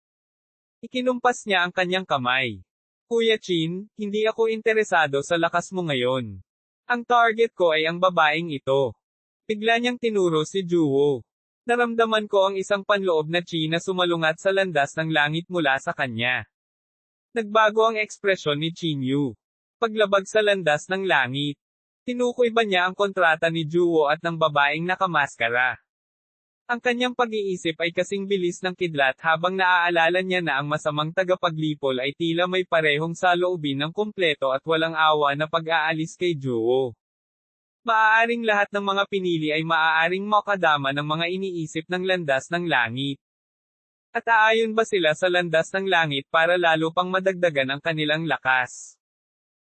Ikinumpas niya ang kanyang kamay. Kuya Chin, hindi ako interesado sa lakas mo ngayon. Ang target ko ay ang babaeng ito. Bigla niyang tinuro si Juwo. Naramdaman ko ang isang panloob na chi na sumalungat sa landas ng langit mula sa kanya. Nagbago ang ekspresyon ni Chinyu. Paglabag sa landas ng langit. Tinukoy ba niya ang kontrata ni Juwo at ng babaeng nakamaskara? Ang kanyang pag-iisip ay kasing bilis ng kidlat habang naaalala niya na ang masamang tagapaglipol ay tila may parehong saloobin ng kumpleto at walang awa na pag-aalis kay Juwo. Maaaring lahat ng mga pinili ay maaaring makadama ng mga iniisip ng landas ng langit. At aayon ba sila sa landas ng langit para lalo pang madagdagan ang kanilang lakas?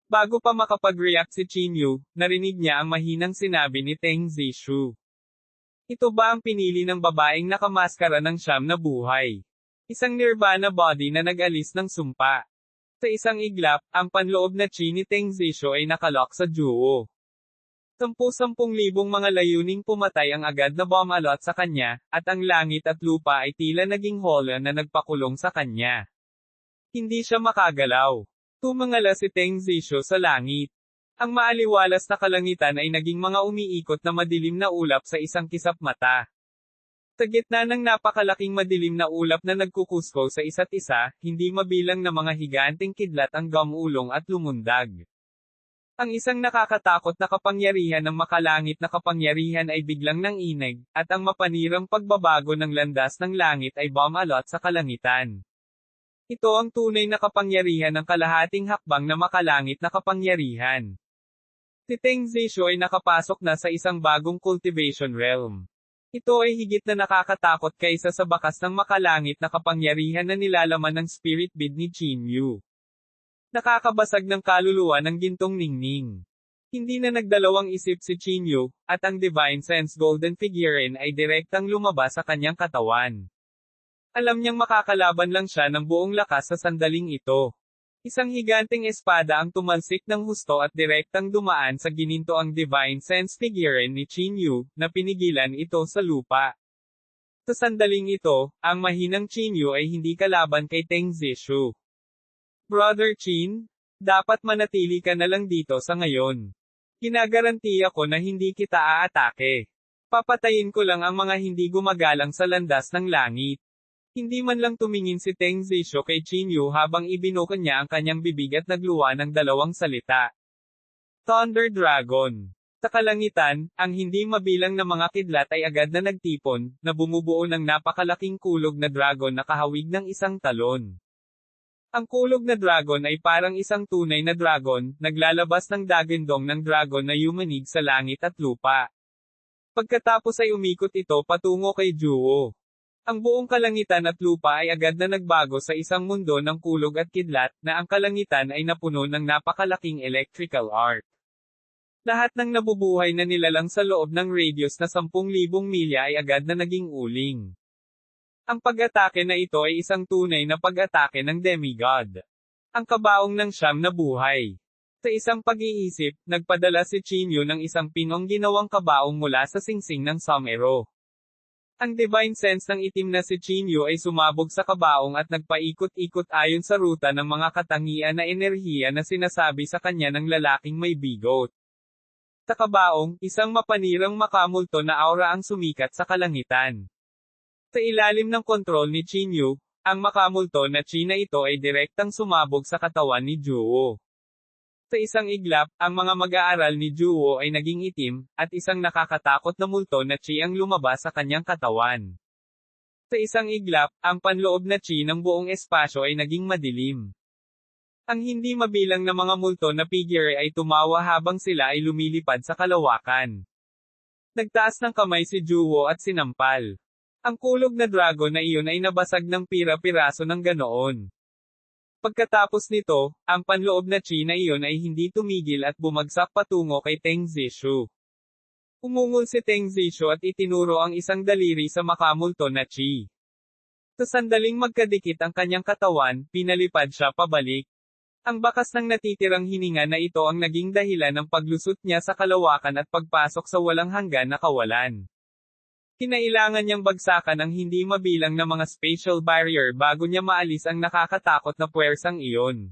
Bago pa makapag-react si Chinyu, narinig niya ang mahinang sinabi ni Teng Zishu. Ito ba ang pinili ng babaeng nakamaskara ng siyam na buhay? Isang nirvana body na nag-alis ng sumpa. Sa isang iglap, ang panloob na chi ni Teng Zishu ay nakalock sa Juwo. 10,000 mga layuning pumatay ang agad na bomb alot sa kanya, at ang langit at lupa ay tila naging hola na nagpakulong sa kanya. Hindi siya makagalaw. Tumangala si Teng Zishu sa langit. Ang maaliwalas na kalangitan ay naging mga umiikot na madilim na ulap sa isang kisap mata. Sa gitna ng napakalaking madilim na ulap na nagkukusko sa isa't isa, hindi mabilang na mga higanteng kidlat ang gumulong at lumundag. Ang isang nakakatakot na kapangyarihan ng makalangit na kapangyarihan ay biglang nanginig, at ang mapanirang pagbabago ng landas ng langit ay bumalot sa kalangitan. Ito ang tunay na kapangyarihan ng kalahating hakbang na makalangit na kapangyarihan. Si Teng Zishu ay nakapasok na sa isang bagong cultivation realm. Ito ay higit na nakakatakot kaysa sa bakas ng makalangit na kapangyarihan na nilalaman ng spirit bead ni Chinyu. Nakakabasag ng kaluluwa ng gintong ningning. Hindi na nagdalawang isip si Chinyu, at ang Divine Sense Golden Figurine ay direktang lumabas sa kanyang katawan. Alam niyang makakalaban lang siya ng buong lakas sa sandaling ito. Isang higanteng espada ang tumalsik ng husto at direktang dumaan sa gininto ang Divine Sense Figurine ni Chinyu, na pinigilan ito sa lupa. Sa sandaling ito, ang mahinang Chinyu ay hindi kalaban kay Teng Zishu. Brother Chin, dapat manatili ka na lang dito sa ngayon. Ginagarantiya ko na hindi kita aatake. Papatayin ko lang ang mga hindi gumagalang sa landas ng langit. Hindi man lang tumingin si Teng Zishu kay Chinyu habang ibinukan niya ang kanyang bibig at nagluwa ng dalawang salita. Thunder Dragon. Sa kalangitan, ang hindi mabilang na mga kidlat ay agad na nagtipon, na bumubuo ng napakalaking kulog na dragon na kahawig ng isang talon. Ang kulog na dragon ay parang isang tunay na dragon, naglalabas ng dagindong ng dragon na yumanig sa langit at lupa. Pagkatapos ay umikot ito patungo kay Juwo. Ang buong kalangitan at lupa ay agad na nagbago sa isang mundo ng kulog at kidlat, na ang kalangitan ay napuno ng napakalaking electrical arc. Lahat ng nabubuhay na nilalang sa loob ng radius na 10,000 milya ay agad na naging uling. Ang pag-atake na ito ay isang tunay na pag-atake ng demigod. Ang kabaong ng siyam na buhay. Sa isang pag-iisip, nagpadala si Chinyu ng isang pinong ginawang kabaong mula sa singsing ng somero. Ang divine sense ng itim na si Chinyu ay sumabog sa kabaong at nagpaikot-ikot ayon sa ruta ng mga katangian na enerhiya na sinasabi sa kanya ng lalaking may bigot. Sa kabaong, isang mapanirang makamulto na aura ang sumikat sa kalangitan. Sa ilalim ng kontrol ni Chinyu, ang makamulto na chi na ito ay direktang sumabog sa katawan ni Juwo. Sa isang iglap, ang mga mag-aaral ni Juwo ay naging itim, at isang nakakatakot na multo na chi ang lumabas sa kanyang katawan. Sa isang iglap, ang panloob na chi ng buong espasyo ay naging madilim. Ang hindi mabilang na mga multo na figure ay tumawa habang sila ay lumilipad sa kalawakan. Nagtaas ng kamay si Juwo at sinampal. Ang kulog na dragon na iyon ay nabasag ng pira-piraso ng ganoon. Pagkatapos nito, ang panloob na chi na iyon ay hindi tumigil at bumagsak patungo kay Teng Zishu. Umungol si Teng Zishu at itinuro ang isang daliri sa makamulto na chi. Sa sandaling magkadikit ang kanyang katawan, pinalipad siya pabalik. Ang bakas ng natitirang hininga na ito ang naging dahilan ng paglusot niya sa kalawakan at pagpasok sa walang hanggan na kawalan. Kinailangan niyang bagsakan ang hindi mabilang na mga spatial barrier bago niya maalis ang nakakatakot na puwersang iyon.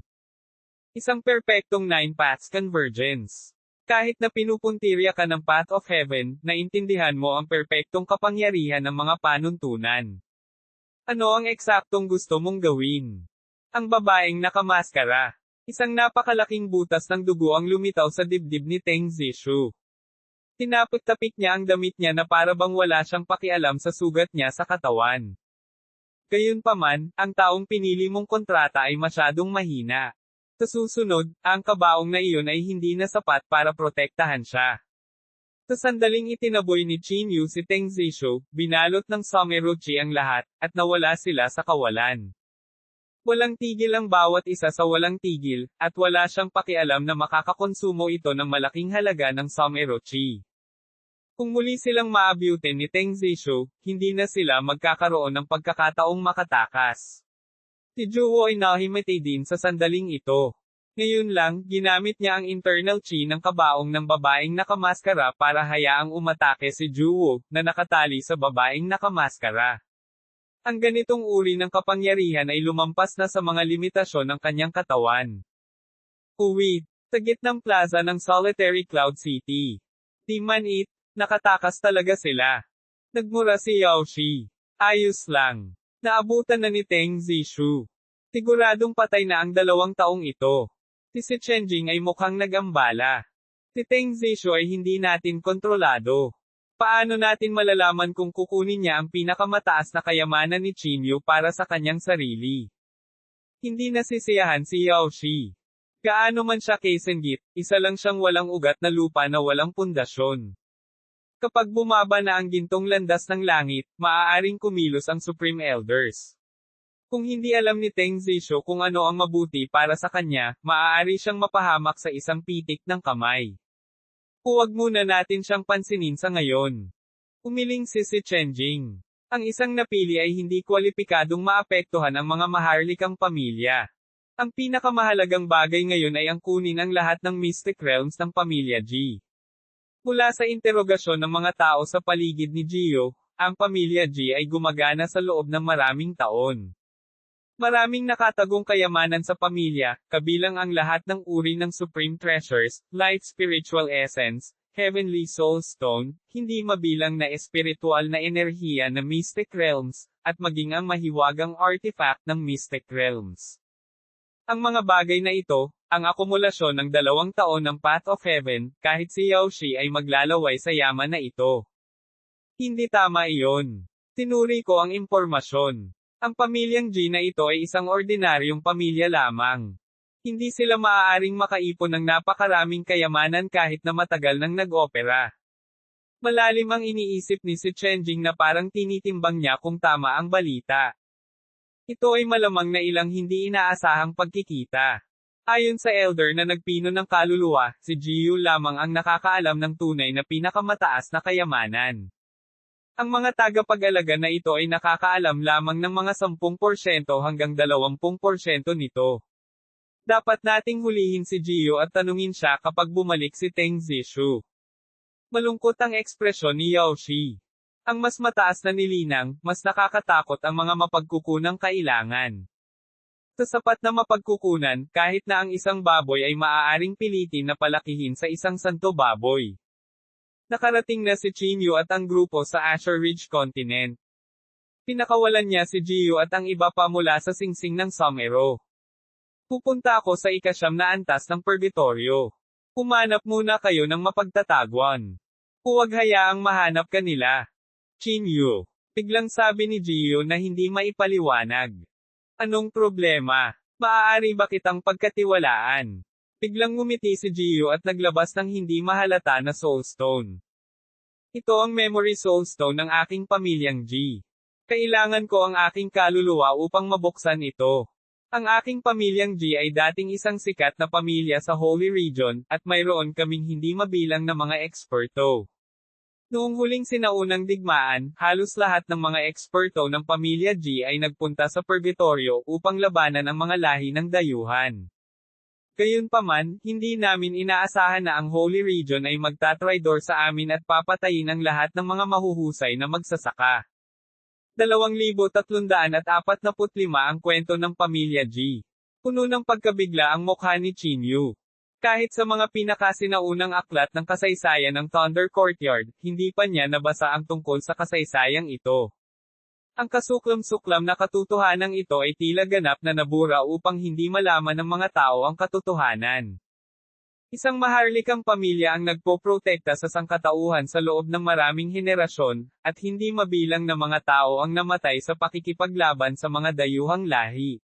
Isang perpektong 9 paths convergence. Kahit na pinupuntirya ka ng path of heaven, naintindihan mo ang perpektong kapangyarihan ng mga panuntunan. Ano ang eksaktong gusto mong gawin? Ang babaeng nakamaskara. Isang napakalaking butas ng dugo ang lumitaw sa dibdib ni Teng Zishu. Tinapik-tapik niya ang damit niya na para bang wala siyang pakialam sa sugat niya sa katawan. Gayunpaman, ang taong pinili mong kontrata ay masyadong mahina. Sa susunod, ang kabaong na iyon ay hindi na sapat para protektahan siya. Sa sandaling itinaboy ni Chinyu si Teng Zishu, binalot ng Someruchi ang lahat, at nawala sila sa kawalan. Walang tigil ang bawat isa sa walang tigil, at wala siyang pakialam na makakakonsumo ito ng malaking halaga ng Someruchi. Kung muli silang maabutin ni Teng Zishu, hindi na sila magkakaroon ng pagkakataong makatakas. Si Juwo ay nahimatay din sa sandaling ito. Ngayon lang, ginamit niya ang internal chi ng kabaong ng babaeng nakamaskara para hayaang umatake si Juwo, na nakatali sa babaeng nakamaskara. Ang ganitong uri ng kapangyarihan ay lumampas na sa mga limitasyon ng kanyang katawan. Uwi, sa gitnang plaza ng Solitary Cloud City. Di man it, nakatakas talaga sila. Nagmura si Yaoshi. Ayos lang. Naabutan na ni Teng Zishu. Siguradong patay na ang 2 taong ito. Si Chenjing ay mukhang nagambala. Si Teng Zishu ay hindi natin kontrolado. Paano natin malalaman kung kukunin niya ang pinakamataas na kayamanan ni Chinyu para sa kanyang sarili? Hindi nasisiyahan si Yaoshi. Gaano man siya kaisenggit, isa lang siyang walang ugat na lupa na walang pundasyon. Kapag bumaba na ang gintong landas ng langit, maaaring kumilos ang Supreme Elders. Kung hindi alam ni Teng Zishu kung ano ang mabuti para sa kanya, maaari siyang mapahamak sa isang pitik ng kamay. Huwag muna natin siyang pansinin sa ngayon. Umiling si Chenjing. Ang isang napili ay hindi kwalipikadong maapektuhan ang mga maharlikang pamilya. Ang pinakamahalagang bagay ngayon ay ang kunin ang lahat ng Mystic Realms ng pamilya G. Mula sa interogasyon ng mga tao sa paligid ni Gio, ang pamilya G ay gumagana sa loob ng maraming taon. Maraming nakatagong kayamanan sa pamilya, kabilang ang lahat ng uri ng Supreme Treasures, Light Spiritual Essence, Heavenly Soul Stone, hindi mabilang na espiritual na enerhiya na Mystic Realms, at maging ang mahiwagang artifact ng Mystic Realms. Ang mga bagay na ito, ang akumulasyon ng 2 taon ng Path of Heaven, kahit si Yaoshi ay maglalaway sa yaman na ito. Hindi tama iyon. Tinuri ko ang impormasyon. Ang pamilyang G na ito ay isang ordinaryong pamilya lamang. Hindi sila maaaring makaipon ng napakaraming kayamanan kahit na matagal nang nag-opera. Malalim ang iniisip ni si Chenjing na parang tinitimbang niya kung tama ang balita. Ito ay malamang na ilang hindi inaasahang pagkikita. Ayon sa elder na nagpino ng kaluluwa, si Jiyu lamang ang nakakaalam ng tunay na pinakamataas na kayamanan. Ang mga tagapag-alaga na ito ay nakakaalam lamang ng mga 10% hanggang 20% nito. Dapat nating hulihin si Jiyu at tanungin siya kapag bumalik si Teng Zishu. Malungkot ang ekspresyon ni Yaoshi. Ang mas mataas na nilinang, mas nakakatakot ang mga mapagkukunang kailangan. Sa sapat na mapagkukunan, kahit na ang isang baboy ay maaaring pilitin na palakihin sa isang santo baboy. Nakarating na si Chinyu at ang grupo sa Azure Ridge Continent. Pinakawalan niya si Jiyu at ang iba pa mula sa singsing ng Somero. Pupunta ako sa ika-9 na antas ng purgatorio. Humanap muna kayo ng mapagtatagwan. Huwag hayaang mahanap ka nila. Chinyu. Biglang sabi ni Jiyo na hindi maipaliwanag. Anong problema? Maaari ba kitang pagkatiwalaan? Biglang ngumiti si Jiyo at naglabas ng hindi mahalata na soulstone. Ito ang memory soulstone ng aking pamilyang G. Kailangan ko ang aking kaluluwa upang mabuksan ito. Ang aking pamilyang G ay dating isang sikat na pamilya sa Holy Region, at mayroon kaming hindi mabilang na mga eksperto. Noong huling sinaunang digmaan, halos lahat ng mga eksperto ng pamilya G ay nagpunta sa purgatorio upang labanan ang mga lahi ng dayuhan. Gayunpaman, hindi namin inaasahan na ang Holy Region ay magtatraidor sa amin at papatayin ang lahat ng mga mahuhusay na magsasaka. 2,345 ang kwento ng pamilya G. Puno ng pagkabigla ang mukha ni Chinyu. Kahit sa mga pinakasinaunang aklat ng kasaysayan ng Thunder Courtyard, hindi pa niya nabasa ang tungkol sa kasaysayang ito. Ang kasuklam-suklam na katotohanan ito ay tila ganap na nabura upang hindi malaman ng mga tao ang katotohanan. Isang maharlikang pamilya ang nagpoprotekta sa sangkatauhan sa loob ng maraming henerasyon, at hindi mabilang na mga tao ang namatay sa pakikipaglaban sa mga dayuhang lahi.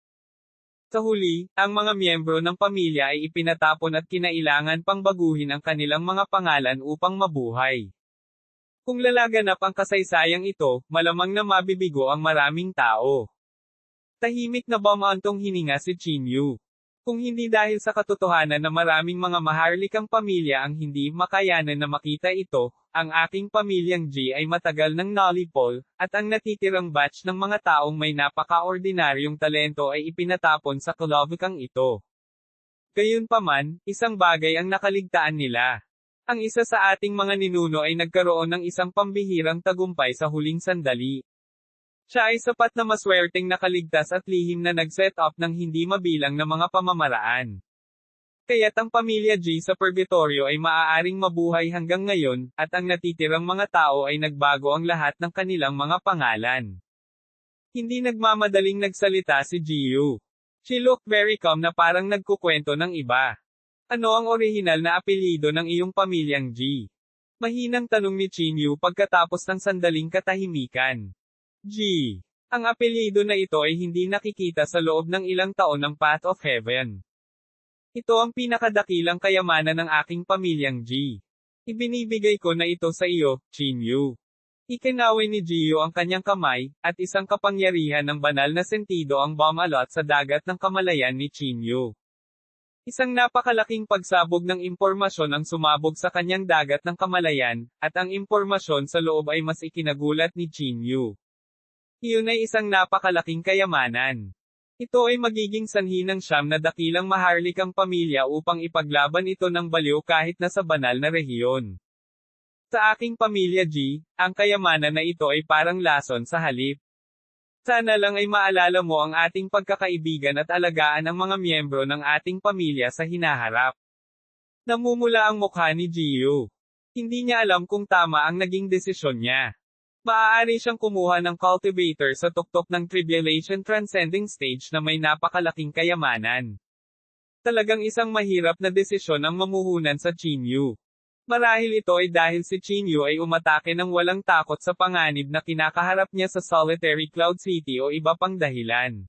Sa huli, ang mga miyembro ng pamilya ay ipinatapon at kinailangan pang baguhin ang kanilang mga pangalan upang mabuhay. Kung lalaganap ang kasaysayang ito, malamang na mabibigo ang maraming tao. Tahimik na bumantong hininga si Chinyu. Kung hindi dahil sa katotohanan na maraming mga maharlikang pamilya ang hindi makayanan na makita ito, ang aking pamilyang G ay matagal ng nalipol, at ang natitirang batch ng mga taong may napaka-ordinaryong talento ay ipinatapon sa kalabukang ito. Gayunpaman, isang bagay ang nakaligtaan nila. Ang isa sa ating mga ninuno ay nagkaroon ng isang pambihirang tagumpay sa huling sandali. Siya ay sapat na maswerteng nakaligtas at lihim na nag-set up ng hindi mabilang na mga pamamaraan. Kaya't ang pamilya G sa purgatorio ay maaaring mabuhay hanggang ngayon, at ang natitirang mga tao ay nagbago ang lahat ng kanilang mga pangalan. Hindi nagmamadaling nagsalita si Jiyu. She looked very calm na parang nagkukwento ng iba. Ano ang orihinal na apelyido ng iyong pamilyang G? Mahinang tanong ni Chinyu pagkatapos ng sandaling katahimikan. G. Ang apelyido na ito ay hindi nakikita sa loob ng ilang taon ng Path of Heaven. Ito ang pinakadakilang kayamanan ng aking pamilyang G. Ibinibigay ko na ito sa iyo, Chinyu. Ikinaway ni Jiyo ang kanyang kamay, at isang kapangyarihan ng banal na sentido ang bumalot sa dagat ng kamalayan ni Chinyu. Isang napakalaking pagsabog ng impormasyon ang sumabog sa kanyang dagat ng kamalayan, at ang impormasyon sa loob ay mas ikinagulat ni Chinyu. Iyon ay isang napakalaking kayamanan. Ito ay magiging sanhi ng 9 na dakilang maharlikang pamilya upang ipaglaban ito ng baliw kahit na sa banal na rehiyon. Sa aking pamilya G, ang kayamanan na ito ay parang lason sa halip. Sana lang ay maalala mo ang ating pagkakaibigan at alagaan ang mga miyembro ng ating pamilya sa hinaharap. Namumula ang mukha ni Jiyo. Hindi niya alam kung tama ang naging desisyon niya. Maaari siyang kumuha ng cultivator sa tuktok ng Tribulation Transcending Stage na may napakalaking kayamanan. Talagang isang mahirap na desisyon ang mamuhunan sa Chinyu. Marahil ito ay dahil si Chinyu ay umatake ng walang takot sa panganib na kinakaharap niya sa Solitary Cloud City o iba pang dahilan.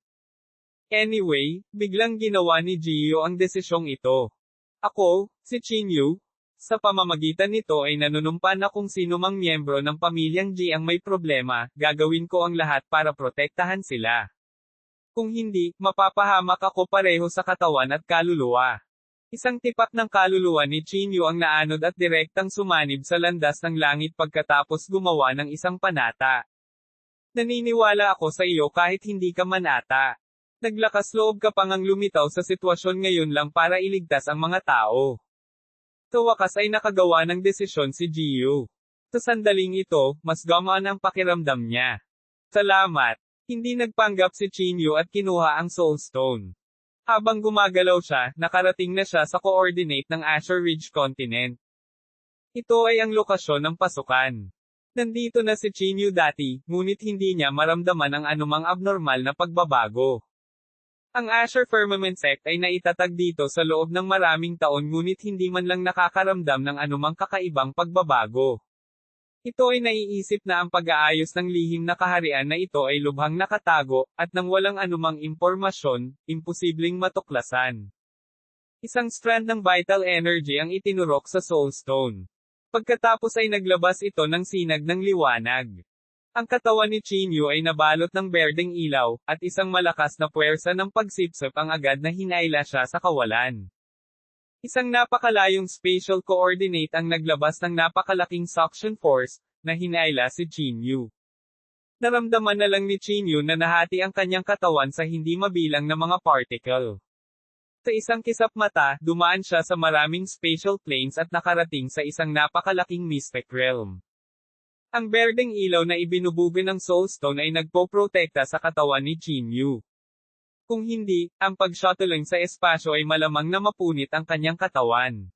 Anyway, biglang ginawa ni Jiyo ang desisyong ito. Ako, si Chinyu, sa pamamagitan nito ay nanunumpa na kung sino mang miyembro ng pamilyang G ang may problema, gagawin ko ang lahat para protektahan sila. Kung hindi, mapapahamak ako pareho sa katawan at kaluluwa. Isang tipak ng kaluluwa ni Chinyu ang naanod at direktang sumanib sa landas ng langit pagkatapos gumawa ng isang panata. Naniniwala ako sa iyo kahit hindi ka man ata. Naglakas loob ka pang ang lumitaw sa sitwasyon ngayon lang para iligtas ang mga tao. Sa wakas ay nakagawa ng desisyon si Jiyo. Sa sandaling ito, mas gumaan ang pakiramdam niya. Salamat. Hindi nagpanggap si Chinyu at kinuha ang Soulstone. Habang gumagalaw siya, nakarating na siya sa coordinate ng Azure Ridge Continent. Ito ay ang lokasyon ng pasukan. Nandito na si Chinyu dati, ngunit hindi niya maramdaman ang anumang abnormal na pagbabago. Ang Asher Firmament Sect ay naitatag dito sa loob ng maraming taon ngunit hindi man lang nakakaramdam ng anumang kakaibang pagbabago. Ito ay naiisip na ang pag-aayos ng lihim na kaharian na ito ay lubhang nakatago, at nang walang anumang impormasyon, imposibleng matuklasan. Isang strand ng vital energy ang itinurok sa Soulstone. Pagkatapos ay naglabas ito ng sinag ng liwanag. Ang katawan ni Chinyu ay nabalot ng berdeng ilaw, at isang malakas na puwersa ng pagsipsip ang agad na hinaila siya sa kawalan. Isang napakalayong spatial coordinate ang naglabas ng napakalaking suction force, na hinaila si Chinyu. Naramdaman na lang ni Chinyu na nahati ang kanyang katawan sa hindi mabilang na mga particle. Sa isang kisap mata, dumaan siya sa maraming spatial planes at nakarating sa isang napakalaking mystic realm. Ang berdeng ilaw na ibinubuga ng Soulstone ay nagpoprotekta sa katawan ni Chinyu. Kung hindi, ang pag-shuttling sa espasyo ay malamang na mapunit ang kanyang katawan.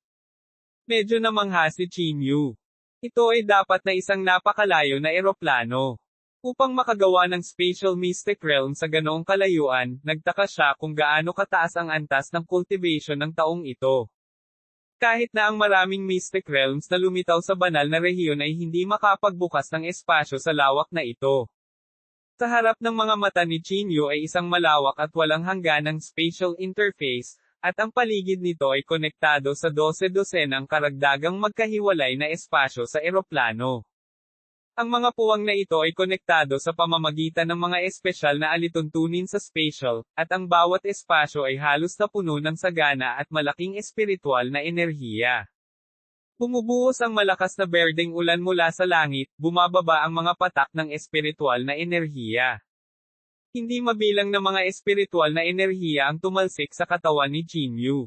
Medyo namangha si Chinyu. Ito ay dapat na isang napakalayo na eroplano. Upang makagawa ng spatial mystic realm sa ganoong kalayuan, nagtaka siya kung gaano kataas ang antas ng cultivation ng taong ito. Kahit na ang maraming mystic realms na lumitaw sa banal na rehiyon ay hindi makapagbukas ng espasyo sa lawak na ito. Sa harap ng mga mata ni Chinyu ay isang malawak at walang hangganang spatial interface, at ang paligid nito ay konektado sa 12-dosenang karagdagang magkahiwalay na espasyo sa eroplano. Ang mga puwang na ito ay konektado sa pamamagitan ng mga espesyal na alituntunin sa spatial, at ang bawat espasyo ay halos na puno ng sagana at malaking espiritual na enerhiya. Bumubuhos ang malakas na berdeng ulan mula sa langit, bumababa ang mga patak ng espiritual na enerhiya. Hindi mabilang na mga espiritual na enerhiya ang tumalsik sa katawan ni Chinyu.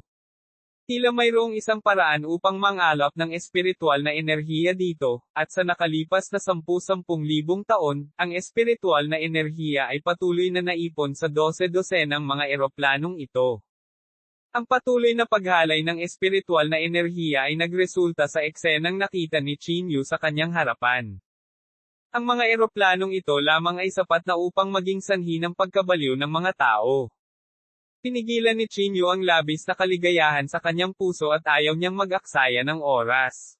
Tila mayroong isang paraan upang mangalap ng espiritual na enerhiya dito, at sa nakalipas na 10,000 taon, ang espiritual na enerhiya ay patuloy na naipon sa 12-dosenang mga eroplanong ito. Ang patuloy na paghalay ng espiritual na enerhiya ay nagresulta sa eksenang nakita ni Chinyu sa kanyang harapan. Ang mga eroplanong ito lamang ay sapat na upang maging sanhi ng pagkabaliw ng mga tao. Pinigilan ni Chinyu ang labis na kaligayahan sa kanyang puso at ayaw niyang mag-aksaya ng oras.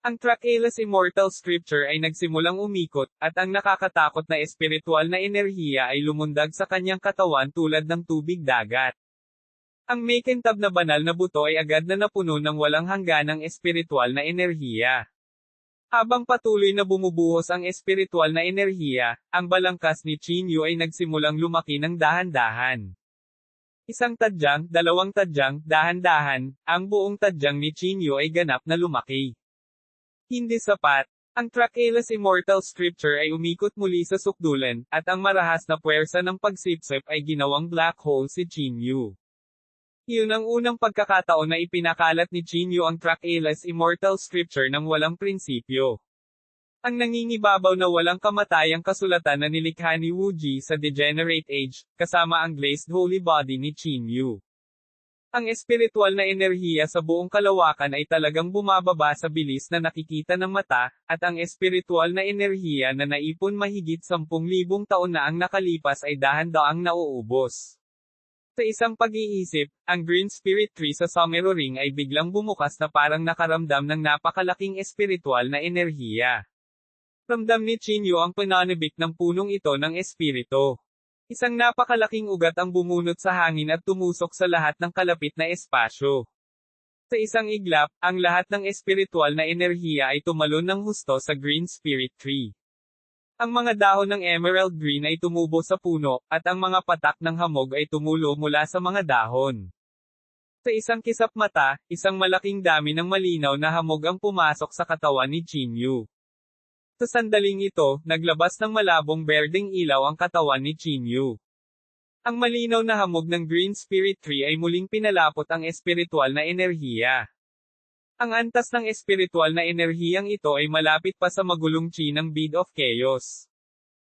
Ang Trachealis Immortal Scripture ay nagsimulang umikot, at ang nakakatakot na espiritual na enerhiya ay lumundag sa kanyang katawan tulad ng tubig dagat. Ang makintab na banal na buto ay agad na napuno ng walang hangganang espiritual na enerhiya. Habang patuloy na bumubuhos ang espiritual na enerhiya, ang balangkas ni Chinyu ay nagsimulang lumaki ng dahan-dahan. Isang tadyang, dalawang tadyang, dahan-dahan, ang buong tadyang ni Chinyu ay ganap na lumaki. Hindi sapat. Ang Trachealis Immortal Scripture ay umikot muli sa sukdulan, at ang marahas na puwersa ng pagsipsip ay ginawang black hole si Chinyu. Iyon ang unang pagkakataon na ipinakalat ni Chinyu ang Trachealis Immortal Scripture ng walang prinsipyo. Ang nangingibabaw na walang kamatayang kasulatan na nilikha ni Wu Ji sa Degenerate Age, kasama ang glazed holy body ni Chinyu. Ang espiritual na enerhiya sa buong kalawakan ay talagang bumababa sa bilis na nakikita ng mata, at ang espiritual na enerhiya na naipon mahigit 10,000 taon na ang nakalipas ay dahan-daang nauubos. Sa isang pag-iisip, ang Green Spirit Tree sa Somero Ring ay biglang bumukas na parang nakaramdam ng napakalaking espiritual na enerhiya. Ramdam ni Chinyu ang pananabik ng punong ito ng espiritu. Isang napakalaking ugat ang bumunot sa hangin at tumusok sa lahat ng kalapit na espasyo. Sa isang iglap, ang lahat ng espiritual na enerhiya ay tumalon ng husto sa Green Spirit Tree. Ang mga dahon ng emerald green ay tumubo sa puno, at ang mga patak ng hamog ay tumulo mula sa mga dahon. Sa isang kisap mata, isang malaking dami ng malinaw na hamog ang pumasok sa katawan ni Chinyu. Sa sandaling ito, naglabas ng malabong berdeng ilaw ang katawan ni Chinyu. Ang malinaw na hamog ng Green Spirit Tree ay muling pinalapot ang espiritual na enerhiya. Ang antas ng espiritual na enerhiyang ito ay malapit pa sa magulong chi ng Bead of Chaos.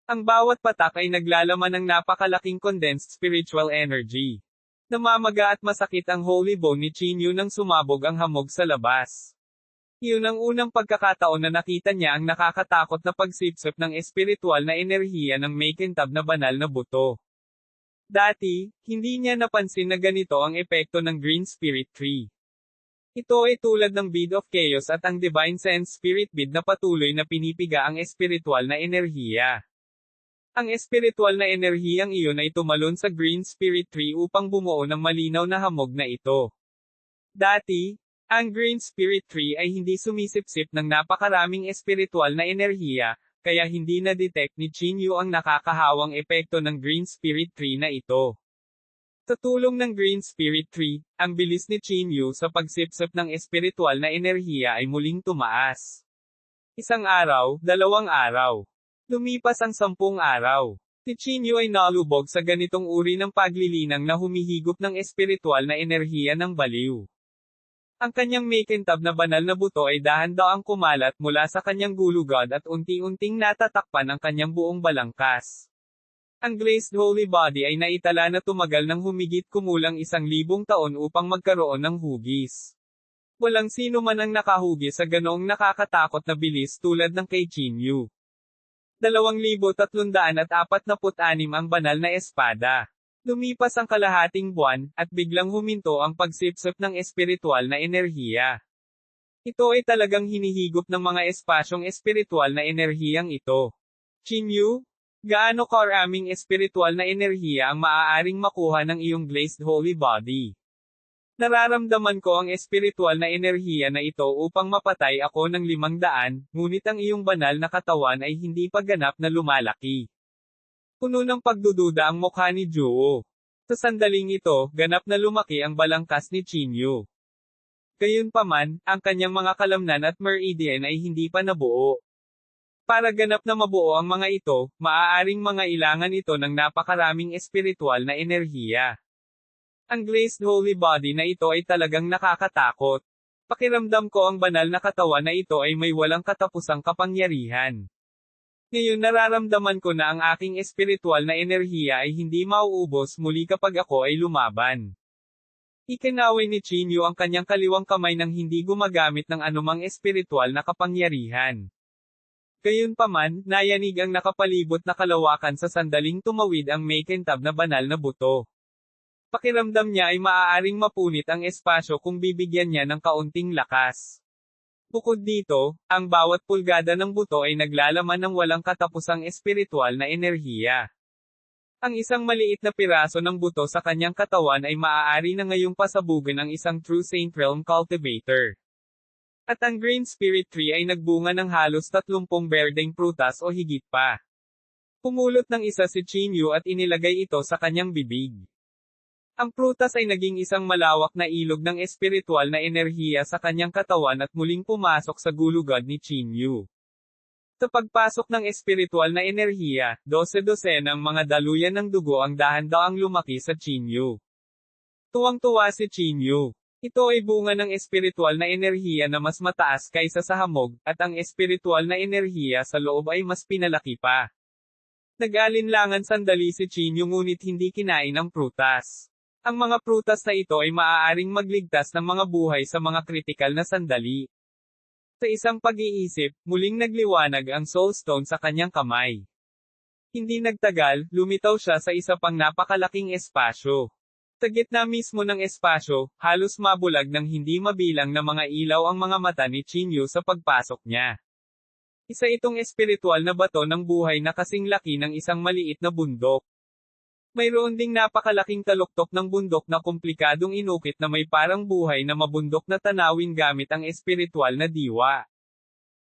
Ang bawat patak ay naglalaman ng napakalaking condensed spiritual energy. Namamaga at masakit ang holy bone ni Chinyu nang sumabog ang hamog sa labas. Iyon ang unang pagkakataon na nakita niya ang nakakatakot na pagsipsip ng espiritual na enerhiya ng makintab na banal na buto. Dati, hindi niya napansin na ganito ang epekto ng Green Spirit Tree. Ito ay tulad ng Bead of Chaos at ang Divine Sense Spirit Bead na patuloy na pinipiga ang espiritual na enerhiya. Ang espiritual na enerhiyang iyon ay tumalon sa Green Spirit Tree upang bumuo ng malinaw na hamog na ito. Dati, ang Green Spirit Tree ay hindi sumisipsip ng napakaraming espiritual na enerhiya, kaya hindi na-detect ni Chinyu ang nakakahawang epekto ng Green Spirit Tree na ito. Sa tulong ng Green Spirit Tree, ang bilis ni Chinyu sa pagsipsip ng espiritual na enerhiya ay muling tumaas. Isang araw, 2 araw. Lumipas ang 10 araw. Si Chinyu ay nalubog sa ganitong uri ng paglilinang na humihigop ng espiritual na enerhiya ng baliw. Ang kanyang makintab na banal na buto ay dahan-daang kumalat mula sa kanyang gulugod at unti-unting natatakpan ang kanyang buong balangkas. Ang glazed holy body ay naitala na tumagal ng humigit kumulang 1,000 taon upang magkaroon ng hugis. Walang sino man ang nakahugis sa ganoong nakakatakot na bilis tulad ng kay Chinyu. 2,346 ang banal na espada. Lumipas ang kalahating buwan, at biglang huminto ang pagsipsip ng espiritual na enerhiya. Ito ay talagang hinihigop ng mga espasyong espiritual na enerhiyang ito. Chinyu, gaano karaming espiritual na enerhiya ang maaaring makuha ng iyong glazed holy body? Nararamdaman ko ang espiritual na enerhiya na ito upang mapatay ako ng 500, ngunit ang iyong banal na katawan ay hindi pa ganap na lumalaki. Puno ng pagdududa ang mukha ni Juo. Sa sandaling ito, ganap na lumaki ang balangkas ni Chinyu. Gayunpaman, ang kanyang mga kalamnan at meridian ay hindi pa nabuo. Para ganap na mabuo ang mga ito, maaaring mga ilangan ito ng napakaraming espiritual na enerhiya. Ang glazed holy body na ito ay talagang nakakatakot. Pakiramdam ko ang banal na katawan na ito ay may walang katapusang kapangyarihan. Ngayon nararamdaman ko na ang aking espiritual na enerhiya ay hindi mauubos muli kapag ako ay lumaban. Ikinaway ni Chinyu ang kanyang kaliwang kamay nang hindi gumagamit ng anumang espiritual na kapangyarihan. Gayunpaman, nayanig ang nakapalibot na kalawakan sa sandaling tumawid ang makintab na banal na buto. Pakiramdam niya ay maaaring mapunit ang espasyo kung bibigyan niya ng kaunting lakas. Bukod dito, ang bawat pulgada ng buto ay naglalaman ng walang katapusang espiritual na enerhiya. Ang isang maliit na piraso ng buto sa kanyang katawan ay maaari na ngayong pasabugan ang isang true Saint Realm cultivator. At ang Green Spirit Tree ay nagbunga ng halos 30 berdeng prutas o higit pa. Pumulot ng isa si Chinyu at inilagay ito sa kanyang bibig. Ang prutas ay naging isang malawak na ilog ng espiritual na enerhiya sa kanyang katawan at muling pumasok sa gulugod ni Chinyu. Sa pagpasok ng espiritual na enerhiya, 12 ng mga daluyan ng dugo ang dahan-daang lumaki sa Chinyu. Tuwang-tuwa si Chinyu. Ito ay bunga ng espiritual na enerhiya na mas mataas kaysa sa hamog, at ang espiritual na enerhiya sa loob ay mas pinalaki pa. Nag-alinlangan sandali si Chinyu ngunit hindi kinain ang prutas. Ang mga prutas na ito ay maaaring magligtas ng mga buhay sa mga kritikal na sandali. Sa isang pag-iisip, muling nagliwanag ang Soul Stone sa kanyang kamay. Hindi nagtagal, lumitaw siya sa isa pang napakalaking espasyo. Sa gitna mismo ng espasyo, halos mabulag ng hindi mabilang na mga ilaw ang mga mata ni Chinyu sa pagpasok niya. Isa itong espiritual na bato ng buhay na kasing laki ng isang maliit na bundok. Mayroon ding napakalaking taluktok ng bundok na komplikadong inukit na may parang buhay na mabundok na tanawin gamit ang espiritual na diwa.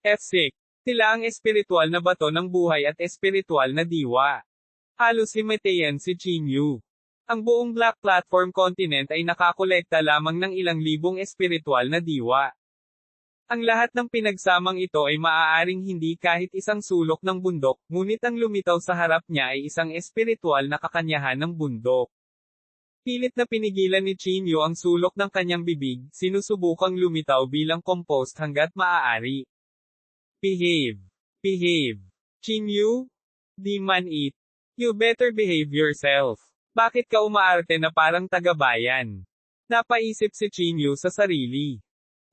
F6. Sila ang espiritual na bato ng buhay at espiritual na diwa. Halos himatayan si Chinyu. Ang buong Black Platform Continent ay nakakolekta lamang ng ilang libong espiritual na diwa. Ang lahat ng pinagsamang ito ay maaaring hindi kahit isang sulok ng bundok, ngunit ang lumitaw sa harap niya ay isang espiritual na kakanyahan ng bundok. Pilit na pinigilan ni Chinyu ang sulok ng kanyang bibig, sinusubukang lumitaw bilang compost hanggat maaari. Behave. Behave. Chinyu? Di man it. You better behave yourself. Bakit ka umaarte na parang taga-bayan? Napaisip si Chinyu sa sarili.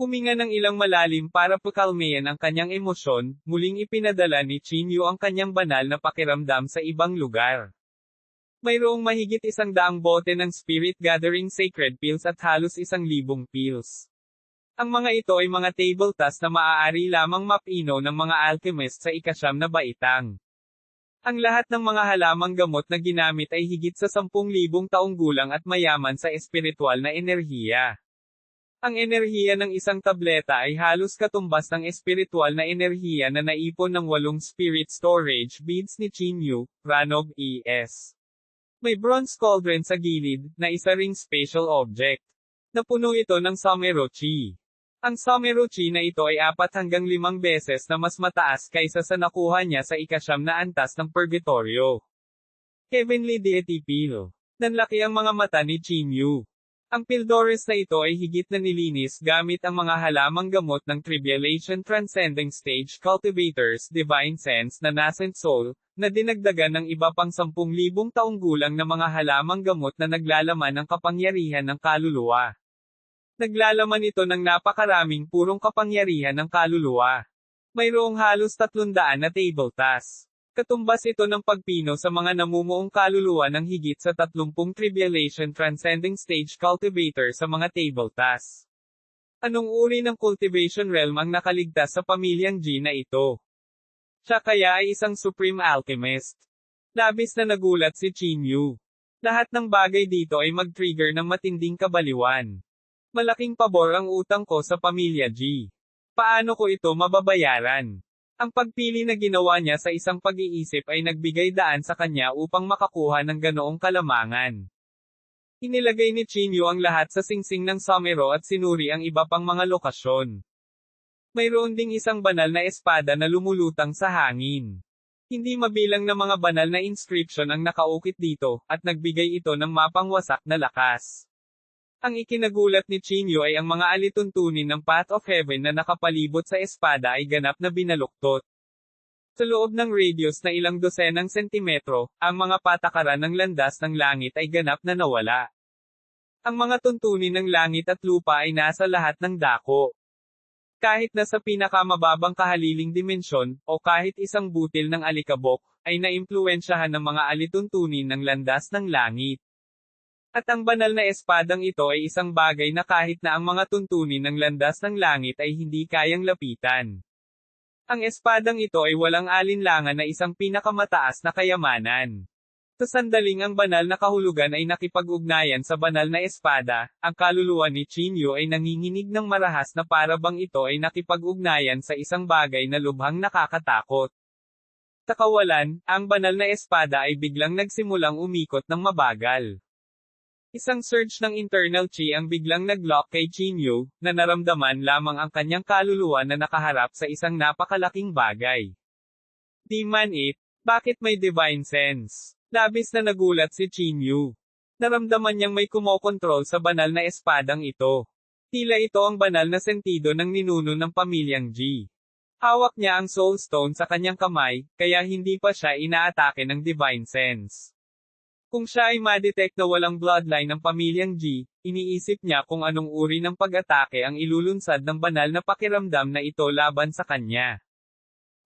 Huminga ng ilang malalim para pakalmayan ang kanyang emosyon, muling ipinadala ni Chinyu ang kanyang banal na pakiramdam sa ibang lugar. Mayroong mahigit 100 bote ng Spirit Gathering Sacred Pills at halos 1,000 pills. Ang mga ito ay mga table tasks na maaari lamang mapino ng mga alchemist sa ika-9 na baitang. Ang lahat ng mga halamang gamot na ginamit ay higit sa 10,000 taong gulang at mayaman sa espiritual na enerhiya. Ang enerhiya ng isang tableta ay halos katumbas ng espiritual na enerhiya na naipon ng 8 spirit storage beads ni Chinyu, Ranog E.S. May bronze cauldron sa gilid, na isa ring special object. Napuno ito ng Samerochi. Ang Samerochi na ito ay 4 hanggang 5 beses na mas mataas kaysa sa nakuha niya sa ika-9 na antas ng Purgatorio. Heavenly Deity Pill. Nanlaki ang mga mata ni Chinyu. Ang Pildores na ito ay higit na nilinis gamit ang mga halamang gamot ng Tribulation Transcending Stage Cultivators Divine Sense na Nascent Soul, na dinagdagan ng iba pang 10,000 taong gulang na mga halamang gamot na naglalaman ng kapangyarihan ng kaluluwa. Naglalaman ito ng napakaraming purong kapangyarihan ng kaluluwa. Mayroong halos 300 na table tasks. Katumbas ito ng pagpino sa mga namumuong kaluluwa ng higit sa 30 Tribulation Transcending Stage Cultivator sa mga table tasks. Anong uri ng cultivation realm ang nakaligtas sa pamilyang G na ito? Siya kaya ay isang supreme alchemist. Labis na nagulat si Chinyu. Lahat ng bagay dito ay mag-trigger ng matinding kabaliwan. Malaking pabor ang utang ko sa pamilya G. Paano ko ito mababayaran? Ang pagpili na ginawa niya sa isang pag-iisip ay nagbigay daan sa kanya upang makakuha ng ganoong kalamangan. Inilagay ni Chinyu ang lahat sa singsing ng somero at sinuri ang iba pang mga lokasyon. Mayroon ding isang banal na espada na lumulutang sa hangin. Hindi mabilang na mga banal na inscription ang nakaukit dito, at nagbigay ito ng mapangwasak na lakas. Ang ikinagulat ni Chinyu ay ang mga alituntunin ng Path of Heaven na nakapalibot sa espada ay ganap na binaluktot. Sa loob ng radius na ilang dosenang sentimetro, ang mga patakaran ng landas ng langit ay ganap na nawala. Ang mga tuntunin ng langit at lupa ay nasa lahat ng dako. Kahit na sa pinakamababang kahaliling dimensyon, o kahit isang butil ng alikabok, ay naimpluwensyahan ng mga alituntunin ng landas ng langit. At ang banal na espadang ito ay isang bagay na kahit na ang mga tuntunin ng landas ng langit ay hindi kayang lapitan. Ang espadang ito ay walang alinlangan na isang pinakamataas na kayamanan. Sa sandaling ang banal na kahulugan ay nakipag-ugnayan sa banal na espada, ang kaluluwa ni Chinyu ay nanginginig ng marahas na para bang ito ay nakipag-ugnayan sa isang bagay na lubhang nakakatakot. Sa kawalan, ang banal na espada ay biglang nagsimulang umikot ng mabagal. Isang surge ng internal chi ang biglang nag-lock kay Chinyu, na naramdaman lamang ang kanyang kaluluwa na nakaharap sa isang napakalaking bagay. Di man it, bakit may divine sense? Labis na nagulat si Chinyu. Naramdaman niyang may kumokontrol sa banal na espadang ito. Tila ito ang banal na sentido ng ninuno ng pamilyang G. Hawak niya ang soul stone sa kanyang kamay, kaya hindi pa siya inaatake ng divine sense. Kung siya ay ma-detect na walang bloodline ng pamilyang G, iniisip niya kung anong uri ng pag-atake ang ilulunsad ng banal na pakiramdam na ito laban sa kanya.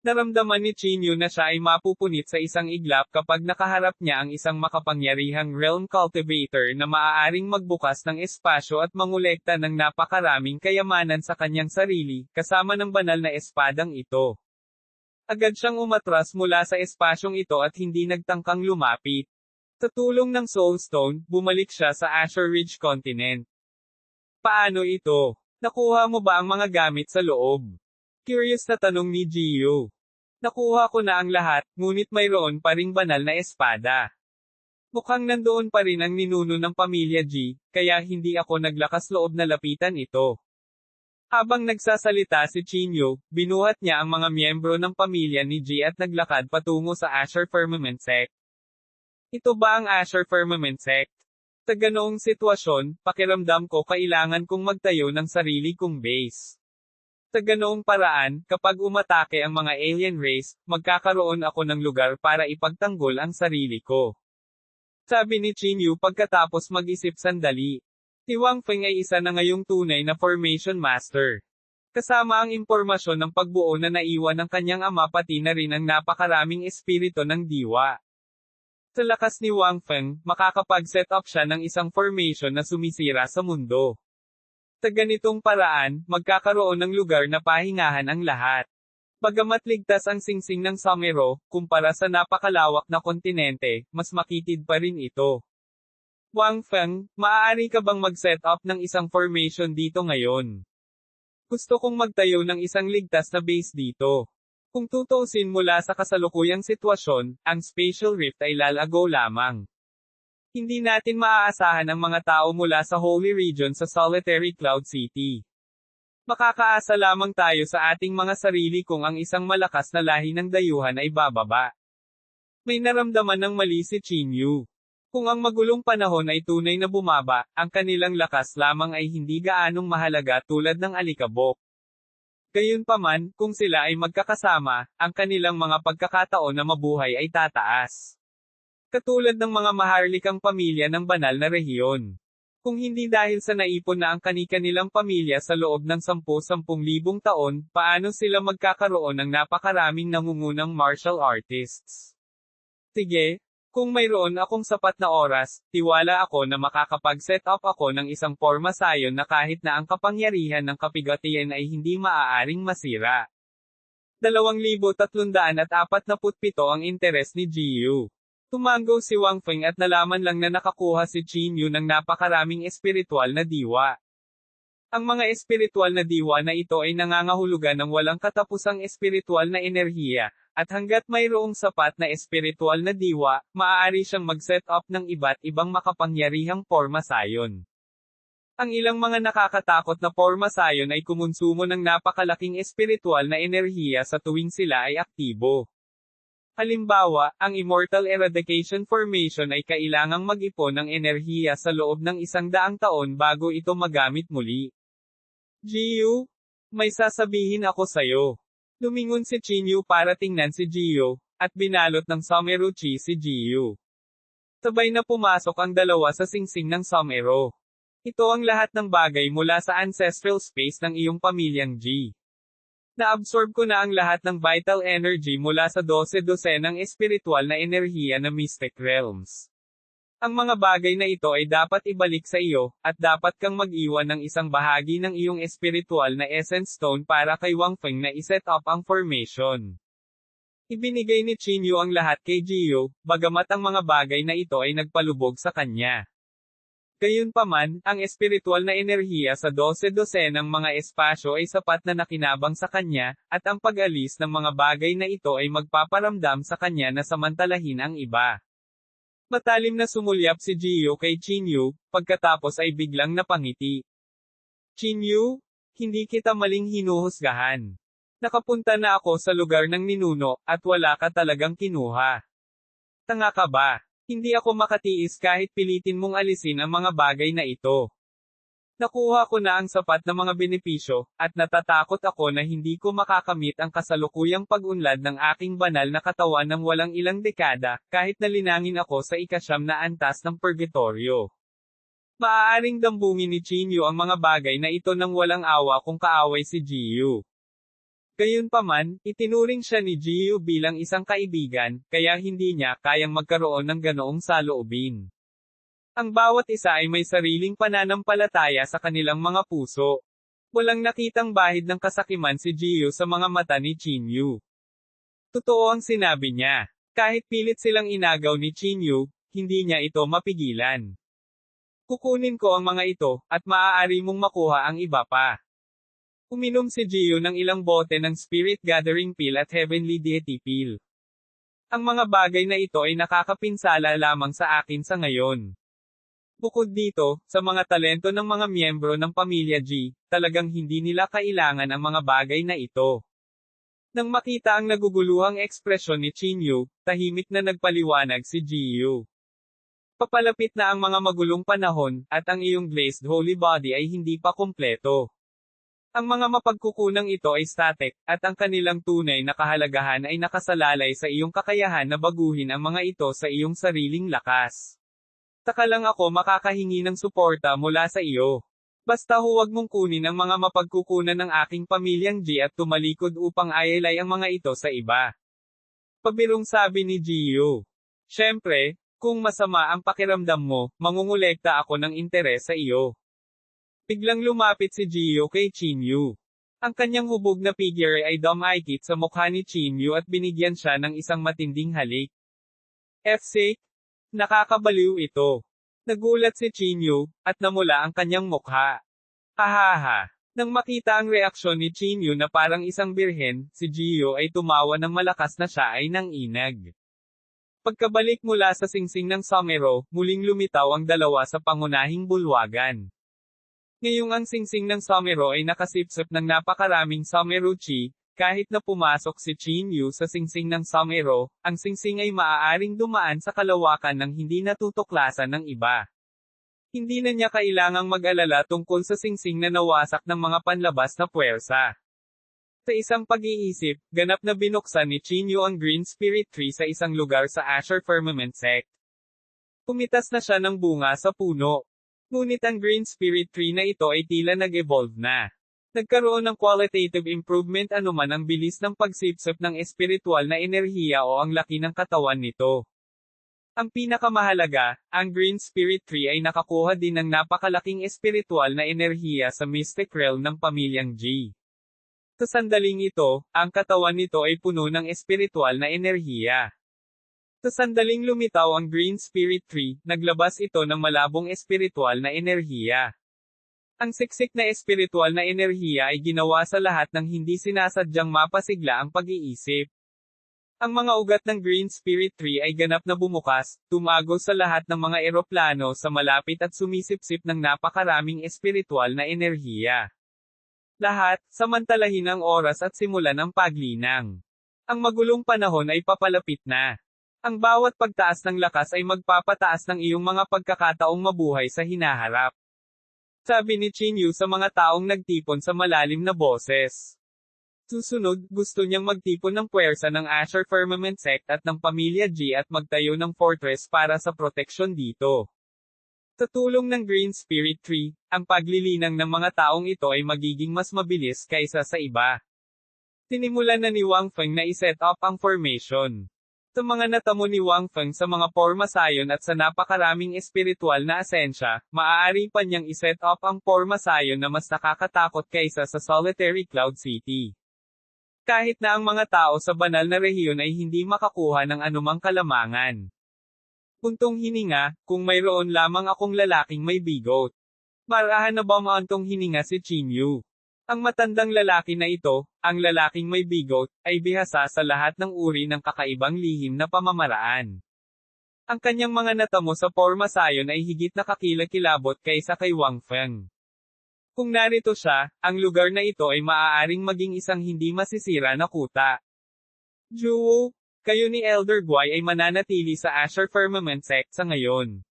Naramdaman ni Chinyu na siya ay mapupunit sa isang iglap kapag nakaharap niya ang isang makapangyarihang realm cultivator na maaaring magbukas ng espasyo at mangolekta ng napakaraming kayamanan sa kanyang sarili, kasama ng banal na espadang ito. Agad siyang umatras mula sa espasyong ito at hindi nagtangkang lumapit. Sa tulong ng Soulstone, bumalik siya sa Azure Ridge Continent. Paano ito? Nakuha mo ba ang mga gamit sa loob? Curious na tanong ni Gio. Nakuha ko na ang lahat, ngunit mayroon pa ring banal na espada. Mukhang nandoon pa rin ang ninuno ng pamilya G, kaya hindi ako naglakas loob na lapitan ito. Habang nagsasalita si Chinyu, binuhat niya ang mga miyembro ng pamilya ni G at naglakad patungo sa Azure Firmament Sect. Ito ba ang Azure Firmament Sect? Sa ganoong sitwasyon, pakiramdam ko kailangan kong magtayo ng sarili kong base. Sa ganoong paraan, kapag umatake ang mga alien race, magkakaroon ako ng lugar para ipagtanggol ang sarili ko. Sabi ni Chinyu pagkatapos mag-isip sandali. Si Wang Feng ay isa na ngayong tunay na Formation Master. Kasama ang impormasyon ng pagbuo na naiwan ng kanyang ama pati na rin ang napakaraming espiritu ng diwa. Sa lakas ni Wang Feng, makakapag-set up siya ng isang formation na sumisira sa mundo. Sa ganitong paraan, magkakaroon ng lugar na pahingahan ang lahat. Bagamat ligtas ang singsing ng Somero, kumpara sa napakalawak na kontinente, mas makitid pa rin ito. Wang Feng, maaari ka bang mag-set up ng isang formation dito ngayon? Gusto kong magtayo ng isang ligtas na base dito. Kung tutuusin mula sa kasalukuyang sitwasyon, ang spatial rift ay lalago lamang. Hindi natin maaasahan ang mga tao mula sa Holy Region sa Solitary Cloud City. Makakaasa lamang tayo sa ating mga sarili kung ang isang malakas na lahi ng dayuhan ay bababa. May naramdaman ng mali si Qinyu. Kung ang magulong panahon ay tunay na bumaba, ang kanilang lakas lamang ay hindi gaanong mahalaga tulad ng alikabok. Gayunpaman, kung sila ay magkakasama, ang kanilang mga pagkakataon na mabuhay ay tataas. Katulad ng mga maharlikang pamilya ng banal na rehiyon. Kung hindi dahil sa naipon na ang kani-kanilang pamilya sa loob ng 10,000 taon, paano sila magkakaroon ng napakaraming nangungunang martial artists? Sige, kung mayroon akong sapat na oras, tiwala ako na makakapag-set up ako ng isang formasayon na kahit na ang kapangyarihan ng kapigatian ay hindi maaaring masira. 2,347 ang interes ni Jiyu. Tumango si Wang Feng at nalaman lang na nakakuha si Qinyu ng napakaraming espiritual na diwa. Ang mga espiritual na diwa na ito ay nangangahulugan ng walang katapusang espiritual na enerhiya, at hanggat mayroong sapat na espiritual na diwa, maaari siyang mag-set up ng iba't ibang makapangyarihang formasayon. Ang ilang mga nakakatakot na formasayon ay kumonsumo ng napakalaking espiritual na enerhiya sa tuwing sila ay aktibo. Halimbawa, ang Immortal Eradication Formation ay kailangang mag-ipon ng enerhiya sa loob ng 100 taon bago ito magamit muli. Jiyu, may sasabihin ako sayo. Lumingon si Qinyu para tingnan si Jiyu, at binalot ng Someruchi si Jiyu. Sabay na pumasok ang dalawa sa singsing ng Somero. Ito ang lahat ng bagay mula sa ancestral space ng iyong pamilyang Ji. Naabsorb ko na ang lahat ng vital energy mula sa 12 ng espiritual na enerhiya na Mystic Realms. Ang mga bagay na ito ay dapat ibalik sa iyo, at dapat kang mag-iwan ng isang bahagi ng iyong espiritual na Essence Stone para kay Wang Feng na iset up ang formation. Ibinigay ni Qinyu ang lahat kay Jiyu, bagamat ang mga bagay na ito ay nagpalubog sa kanya. Gayunpaman, ang espiritual na enerhiya sa 12 ng mga espasyo ay sapat na nakinabang sa kanya, at ang pag-alis ng mga bagay na ito ay magpaparamdam sa kanya na samantalahin ang iba. Matalim na sumulyap si Jiyu kay Qinyu, pagkatapos ay biglang napangiti. Qinyu, hindi kita maling hinuhusgahan. Nakapunta na ako sa lugar ng ninuno, at wala ka talagang kinuha. Tanga ka ba? Hindi ako makatiis kahit pilitin mong alisin ang mga bagay na ito. Nakuha ko na ang sapat na mga benepisyo, at natatakot ako na hindi ko makakamit ang kasalukuyang pag-unlad ng aking banal na katawan ng walang ilang dekada, kahit nalinangin ako sa ika-9 na antas ng purgatorio. Maaaring dambungin ni Qinyu ang mga bagay na ito nang walang awa kung kaaway si Jiyu. Gayunpaman, itinuring siya ni Jiyu bilang isang kaibigan, kaya hindi niya kayang magkaroon ng ganoong saloobin. Ang bawat isa ay may sariling pananampalataya sa kanilang mga puso. Walang nakitang bahid ng kasakiman si Jiyu sa mga mata ni Qinyu. Totoo ang sinabi niya. Kahit pilit silang inagaw ni Qinyu, hindi niya ito mapigilan. Kukunin ko ang mga ito, at maaari mong makuha ang iba pa. Uminom si Jiyu ng ilang bote ng Spirit Gathering Pill at Heavenly Deity Pill. Ang mga bagay na ito ay nakakapinsala lamang sa akin sa ngayon. Bukod dito, sa mga talento ng mga miyembro ng pamilya Ji, talagang hindi nila kailangan ang mga bagay na ito. Nang makita ang naguguluhang ekspresyon ni Qinyu, tahimik na nagpaliwanag si Jiyu. Papalapit na ang mga magulong panahon, at ang iyong glazed holy body ay hindi pa kompleto. Ang mga mapagkukunang ito ay static, at ang kanilang tunay na kahalagahan ay nakasalalay sa iyong kakayahan na baguhin ang mga ito sa iyong sariling lakas. Saka lang ako makakahingi ng suporta mula sa iyo. Basta huwag mong kunin ang mga mapagkukunan ng aking pamilyang Ji at tumalikod upang ayalay ang mga ito sa iba. Pabirong sabi ni Jiyu. Siyempre, Kung masama ang pakiramdam mo, mangungulekta ako ng interes sa iyo. Biglang lumapit si Gio kay Chinyu. Ang kanyang hubog na figure ay dumikit sa mukha ni Chinyu at binigyan siya ng isang matinding halik. F-sake? Nakakabaliw ito. Nagulat si Chinyu, at namula ang kanyang mukha. Hahaha. Nang makita ang reaksyon ni Chinyu na parang isang birhen, si Gio ay tumawa ng malakas na siya ay nanginag. Pagkabalik mula sa singsing ng somero, muling lumitaw ang dalawa sa pangunahing bulwagan. Ngayong ang singsing ng somero ay nakasipsip ng napakaraming someruchi, kahit na pumasok si Chinyu sa singsing ng somero, ang singsing ay maaaring dumaan sa kalawakan ng hindi natutuklasan ng iba. Hindi na niya kailangang mag-alala tungkol sa singsing na nawasak ng mga panlabas na puwersa. Sa isang pag-iisip, ganap na binuksan ni Chinyu ang Green Spirit Tree sa isang lugar sa Asher Firmament Sect. Pumitas na siya ng bunga sa puno. Ngunit ang Green Spirit Tree na ito ay tila nag-evolve na. Nagkaroon ng qualitative improvement anuman ang bilis ng pagsipsip ng espiritual na enerhiya o ang laki ng katawan nito. Ang pinakamahalaga, ang Green Spirit Tree ay nakakuha din ng napakalaking espiritual na enerhiya sa mystic realm ng pamilyang G. Sa sandaling ito, ang katawan nito ay puno ng espiritual na enerhiya. Sa sandaling lumitaw ang Green Spirit Tree, naglabas ito ng malabong espiritual na enerhiya. Ang siksik na espiritual na enerhiya ay ginawa sa lahat ng hindi sinasadyang mapasigla ang pag-iisip. Ang mga ugat ng Green Spirit Tree ay ganap na bumukas, tumago sa lahat ng mga eroplano sa malapit at sumisipsip ng napakaraming espiritual na enerhiya. Lahat, samantalahin ang oras at simulan ang paglinang. Ang magulong panahon ay papalapit na. Ang bawat pagtaas ng lakas ay magpapataas ng iyong mga pagkakataong mabuhay sa hinaharap. Sabi ni Chinyu sa mga taong nagtipon sa malalim na boses. Susunod, gusto niyang magtipon ng puwersa ng Asher Firmament Sect at ng Pamilya G at magtayo ng fortress para sa proteksyon dito. Sa tulong ng Green Spirit Tree, ang paglilinang ng mga taong ito ay magiging mas mabilis kaysa sa iba. Sinimulan na ni Wang Feng na iset up ang formation. Sa mga natamo ni Wang Feng sa mga pormasayon at sa napakaraming espiritual na asensya, maaari pa niyang iset up ang pormasayon na mas nakakatakot kaysa sa Solitary Cloud City. Kahit na ang mga tao sa banal na rehiyon ay hindi makakuha ng anumang kalamangan. Puntong hininga, kung mayroon lamang akong lalaking may bigot. Marahan na ba maantong hininga si Chinyu? Ang matandang lalaki na ito, ang lalaking may bigot, ay bihasa sa lahat ng uri ng kakaibang lihim na pamamaraan. Ang kanyang mga natamo sa pormasayon ay higit na kakilakilabot kaysa kay Wang Feng. Kung narito siya, ang lugar na ito ay maaaring maging isang hindi masisira na kuta. Juwo, kayo ni Elder Guai ay mananatili sa Asher Firmament Sect sa ngayon.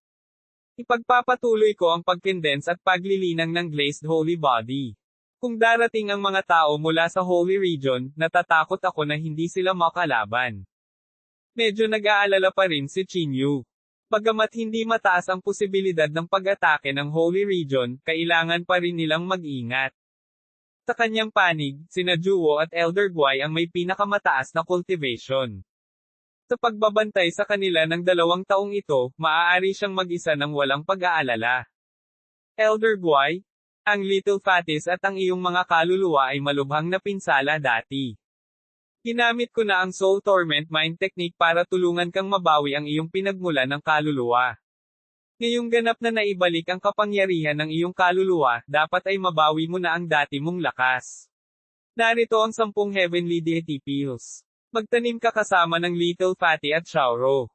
Ipagpapatuloy ko ang pagkondense at paglilinang ng glazed holy body. Kung darating ang mga tao mula sa Holy Region, natatakot ako na hindi sila makalaban. Medyo nag-aalala pa rin si Chinyu. Bagamat hindi mataas ang posibilidad ng pag-atake ng Holy Region, kailangan pa rin nilang mag-ingat. Sa kanyang panig, sina Juwo at Elder Guai ang may pinakamataas na cultivation. Sa pagbabantay sa kanila ng 2 taong ito, maaari siyang mag-isa ng walang pag-aalala. Elder Guai, ang Little Fatis at ang iyong mga kaluluwa ay malubhang napinsala dati. Ginamit ko na ang Soul Torment Mind Technique para tulungan kang mabawi ang iyong pinagmulan ng kaluluwa. Ngayong ganap na naibalik ang kapangyarihan ng iyong kaluluwa, dapat ay mabawi mo na ang dati mong lakas. Narito ang 10 Heavenly Deity Pills. Magtanim ka kasama ng Little Fatty at Shaoro.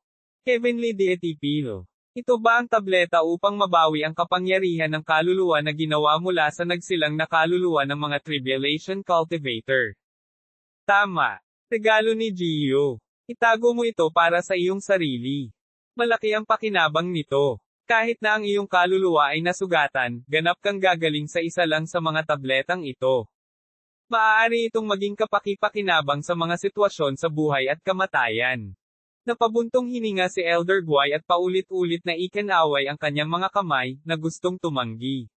Heavenly Deity Pill. Ito ba ang tableta upang mabawi ang kapangyarihan ng kaluluwa na ginawa mula sa nagsilang na kaluluwa ng mga Tribulation Cultivator? Tama. Regalo ni Gio. Itago mo ito para sa iyong sarili. Malaki ang pakinabang nito. Kahit na ang iyong kaluluwa ay nasugatan, ganap kang gagaling sa isa lang sa mga tabletang ito. Maaari itong maging kapaki-pakinabang sa mga sitwasyon sa buhay at kamatayan. Napabuntong hininga si Elder Guai at paulit-ulit na ikinaway ang kanyang mga kamay, na gustong tumanggi.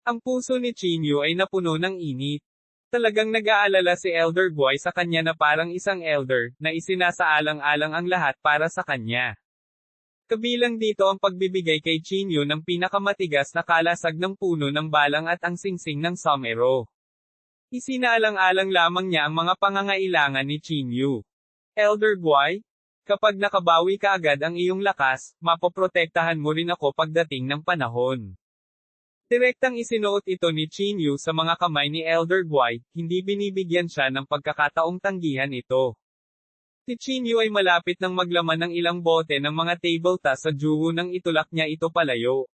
Ang puso ni Chinyu ay napuno ng init. Talagang nag-aalala si Elder Guai sa kanya na parang isang elder, na isinasaalang-alang ang lahat para sa kanya. Kabilang dito ang pagbibigay kay Chinyu ng pinakamatigas na kalasag ng puno ng balang at ang singsing ng somero. Isinaalang-alang lamang niya ang mga pangangailangan ni Chinyu. Elder Guai, kapag nakabawi ka agad ang iyong lakas, mapoprotektahan mo rin ako pagdating ng panahon. Direktang isinuot ito ni Chinyu sa mga kamay ni Elder Guai, hindi binibigyan siya ng pagkakataong tanggihan ito. Si Chinyu ay malapit nang maglaman ng ilang bote ng mga tabletop sa juwo nang itulak niya ito palayo.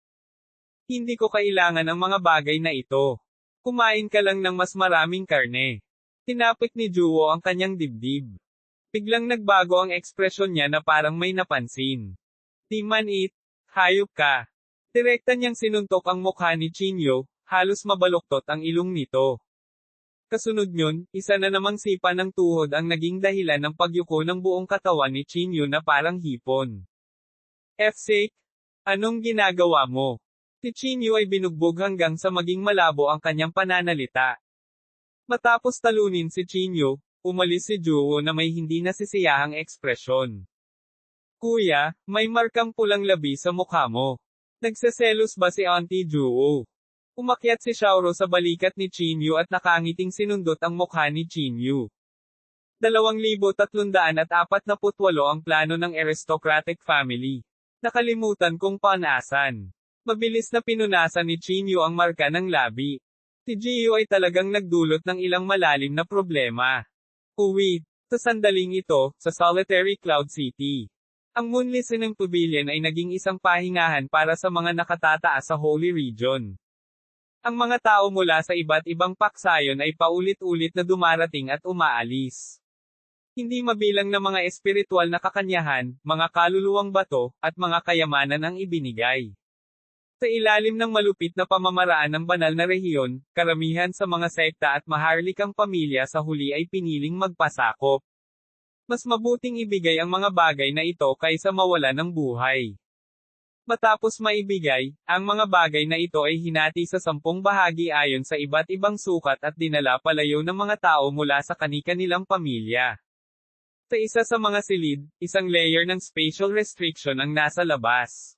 Hindi ko kailangan ang mga bagay na ito. Kumain ka lang ng mas maraming karne. Tinapik ni Juwo ang kanyang dibdib. Biglang nagbago ang ekspresyon niya na parang may napansin. Di man it, hayop ka. Direkta niyang sinuntok ang mukha ni Chinyu, halos mabaluktot ang ilong nito. Kasunod yun, isa na namang sipa ng tuhod ang naging dahilan ng pagyuko ng buong katawan ni Chinyu na parang hipon. F-sake? Anong ginagawa mo? Si Chinyu ay binugbog hanggang sa maging malabo ang kanyang pananalita. Matapos talunin si Chinyu, umalis si Juwo na may hindi nasisiyahang ekspresyon. Kuya, may markang pulang labi sa mukha mo. Nagseselos ba si Auntie Juwo? Umakyat si Xiaoro sa balikat ni Chinyu at nakangiting sinundot ang mukha ni Chinyu. 2,348 ang plano ng aristocratic family. Nakalimutan kong panasan. Mabilis na pinunasan ni Chinyu ang marka ng labi. Si Jiyu ay talagang nagdulot ng ilang malalim na problema. Uwi, sa sandaling ito, sa Solitary Cloud City. Ang Moon Listening Pavilion ay naging isang pahingahan para sa mga nakatataas sa Holy Region. Ang mga tao mula sa iba't ibang paksayon ay paulit-ulit na dumarating at umaalis. Hindi mabilang na mga espiritual na kakanyahan, mga kaluluwang bato, at mga kayamanan ang ibinigay. Sa ilalim ng malupit na pamamaraan ng banal na rehiyon, karamihan sa mga sekta at maharlikang pamilya sa huli ay piniling magpasakop. Mas mabuting ibigay ang mga bagay na ito kaysa mawala ng buhay. Matapos maibigay, ang mga bagay na ito ay hinati sa 10 bahagi ayon sa iba't ibang sukat at dinala palayo ng mga tao mula sa kani-kanilang pamilya. Sa isa sa mga silid, isang layer ng spatial restriction ang nasa labas.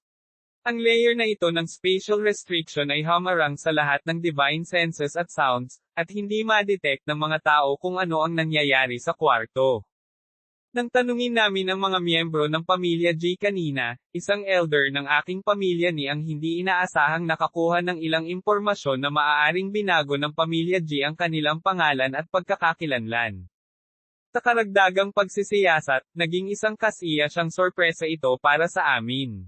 Ang layer na ito ng spatial restriction ay humarang sa lahat ng divine senses at sounds, at hindi ma-detect ng mga tao kung ano ang nangyayari sa kwarto. Nang tanungin namin ang mga miyembro ng pamilya G kanina, isang elder ng aking pamilya ni ang hindi inaasahang nakakuha ng ilang impormasyon na maaaring binago ng pamilya G ang kanilang pangalan at pagkakakilanlan. Sa karagdagang pagsisiyasat, naging isang kasiya siyang sorpresa ito para sa amin.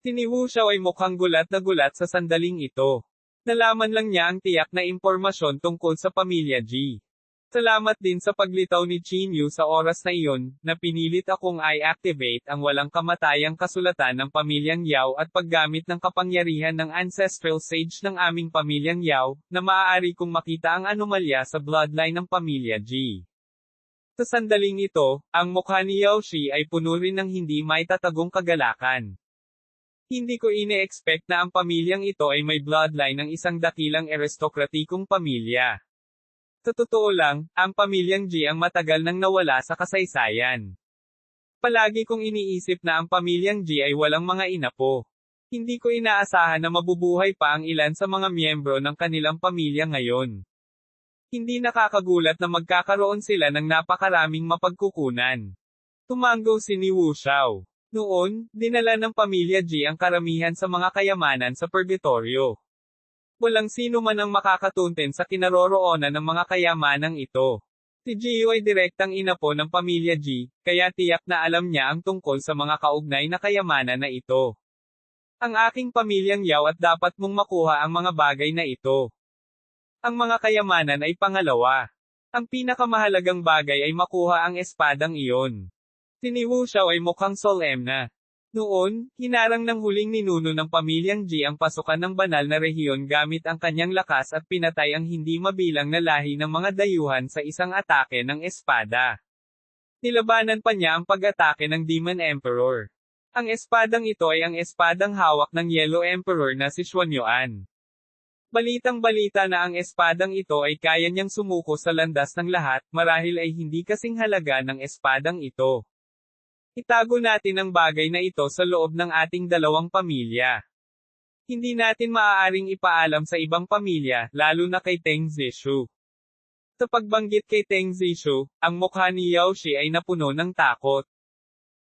Si Wu Xiao ay mukhang gulat na gulat sa sandaling ito. Nalaman lang niya ang tiyak na impormasyon tungkol sa pamilya G. Salamat din sa paglitaw ni Chinyu sa oras na iyon, na pinilit akong i-activate ang walang kamatayang kasulatan ng pamilyang Yao at paggamit ng kapangyarihan ng ancestral sage ng aming pamilyang Yao, na maaari kong makita ang anomalya sa bloodline ng pamilya G. Sa sandaling ito, ang mukha ni Yao Shi ay puno rin ng hindi maitatagong kagalakan. Hindi ko ine-expect na ang pamilyang ito ay may bloodline ng isang dakilang aristokratikong pamilya. Sa totoo lang, ang pamilyang G ang matagal nang nawala sa kasaysayan. Palagi kong iniisip na ang pamilyang G ay walang mga inapo. Hindi ko inaasahan na mabubuhay pa ang ilan sa mga miyembro ng kanilang pamilya ngayon. Hindi nakakagulat na magkakaroon sila ng napakaraming mapagkukunan. Tumango si Wu Xiao. Noon, dinala ng pamilya G ang karamihan sa mga kayamanan sa purgatorio. Walang sino man ang makakatunten sa kinaroroonan ng mga kayamanang ito. Si Jiyu ay direktang inapo ng pamilya G, kaya tiyak na alam niya ang tungkol sa mga kaugnay na kayamanan na ito. Ang aking pamilyang Yao at dapat mong makuha ang mga bagay na ito. Ang mga kayamanan ay pangalawa. Ang pinakamahalagang bagay ay makuha ang espadang iyon. Si Wu Xiao ay mukhang solemn na. Noon, hinarang ng huling ninuno ng pamilyang G ang pasukan ng banal na rehiyon gamit ang kanyang lakas at pinatay ang hindi mabilang na lahi ng mga dayuhan sa isang atake ng espada. Nilabanan pa niya ang pag-atake ng Demon Emperor. Ang espadang ito ay ang espadang hawak ng Yellow Emperor na si Xuanyuan. Balitang-balita na ang espadang ito ay kaya niyang sumuko sa landas ng lahat, marahil ay hindi kasing halaga ng espadang ito. Itago natin ang bagay na ito sa loob ng ating dalawang pamilya. Hindi natin maaaring ipaalam sa ibang pamilya, lalo na kay Teng Zishu. Sa pagbanggit kay Teng Zishu, ang mukha ni Yao Shi ay napuno ng takot.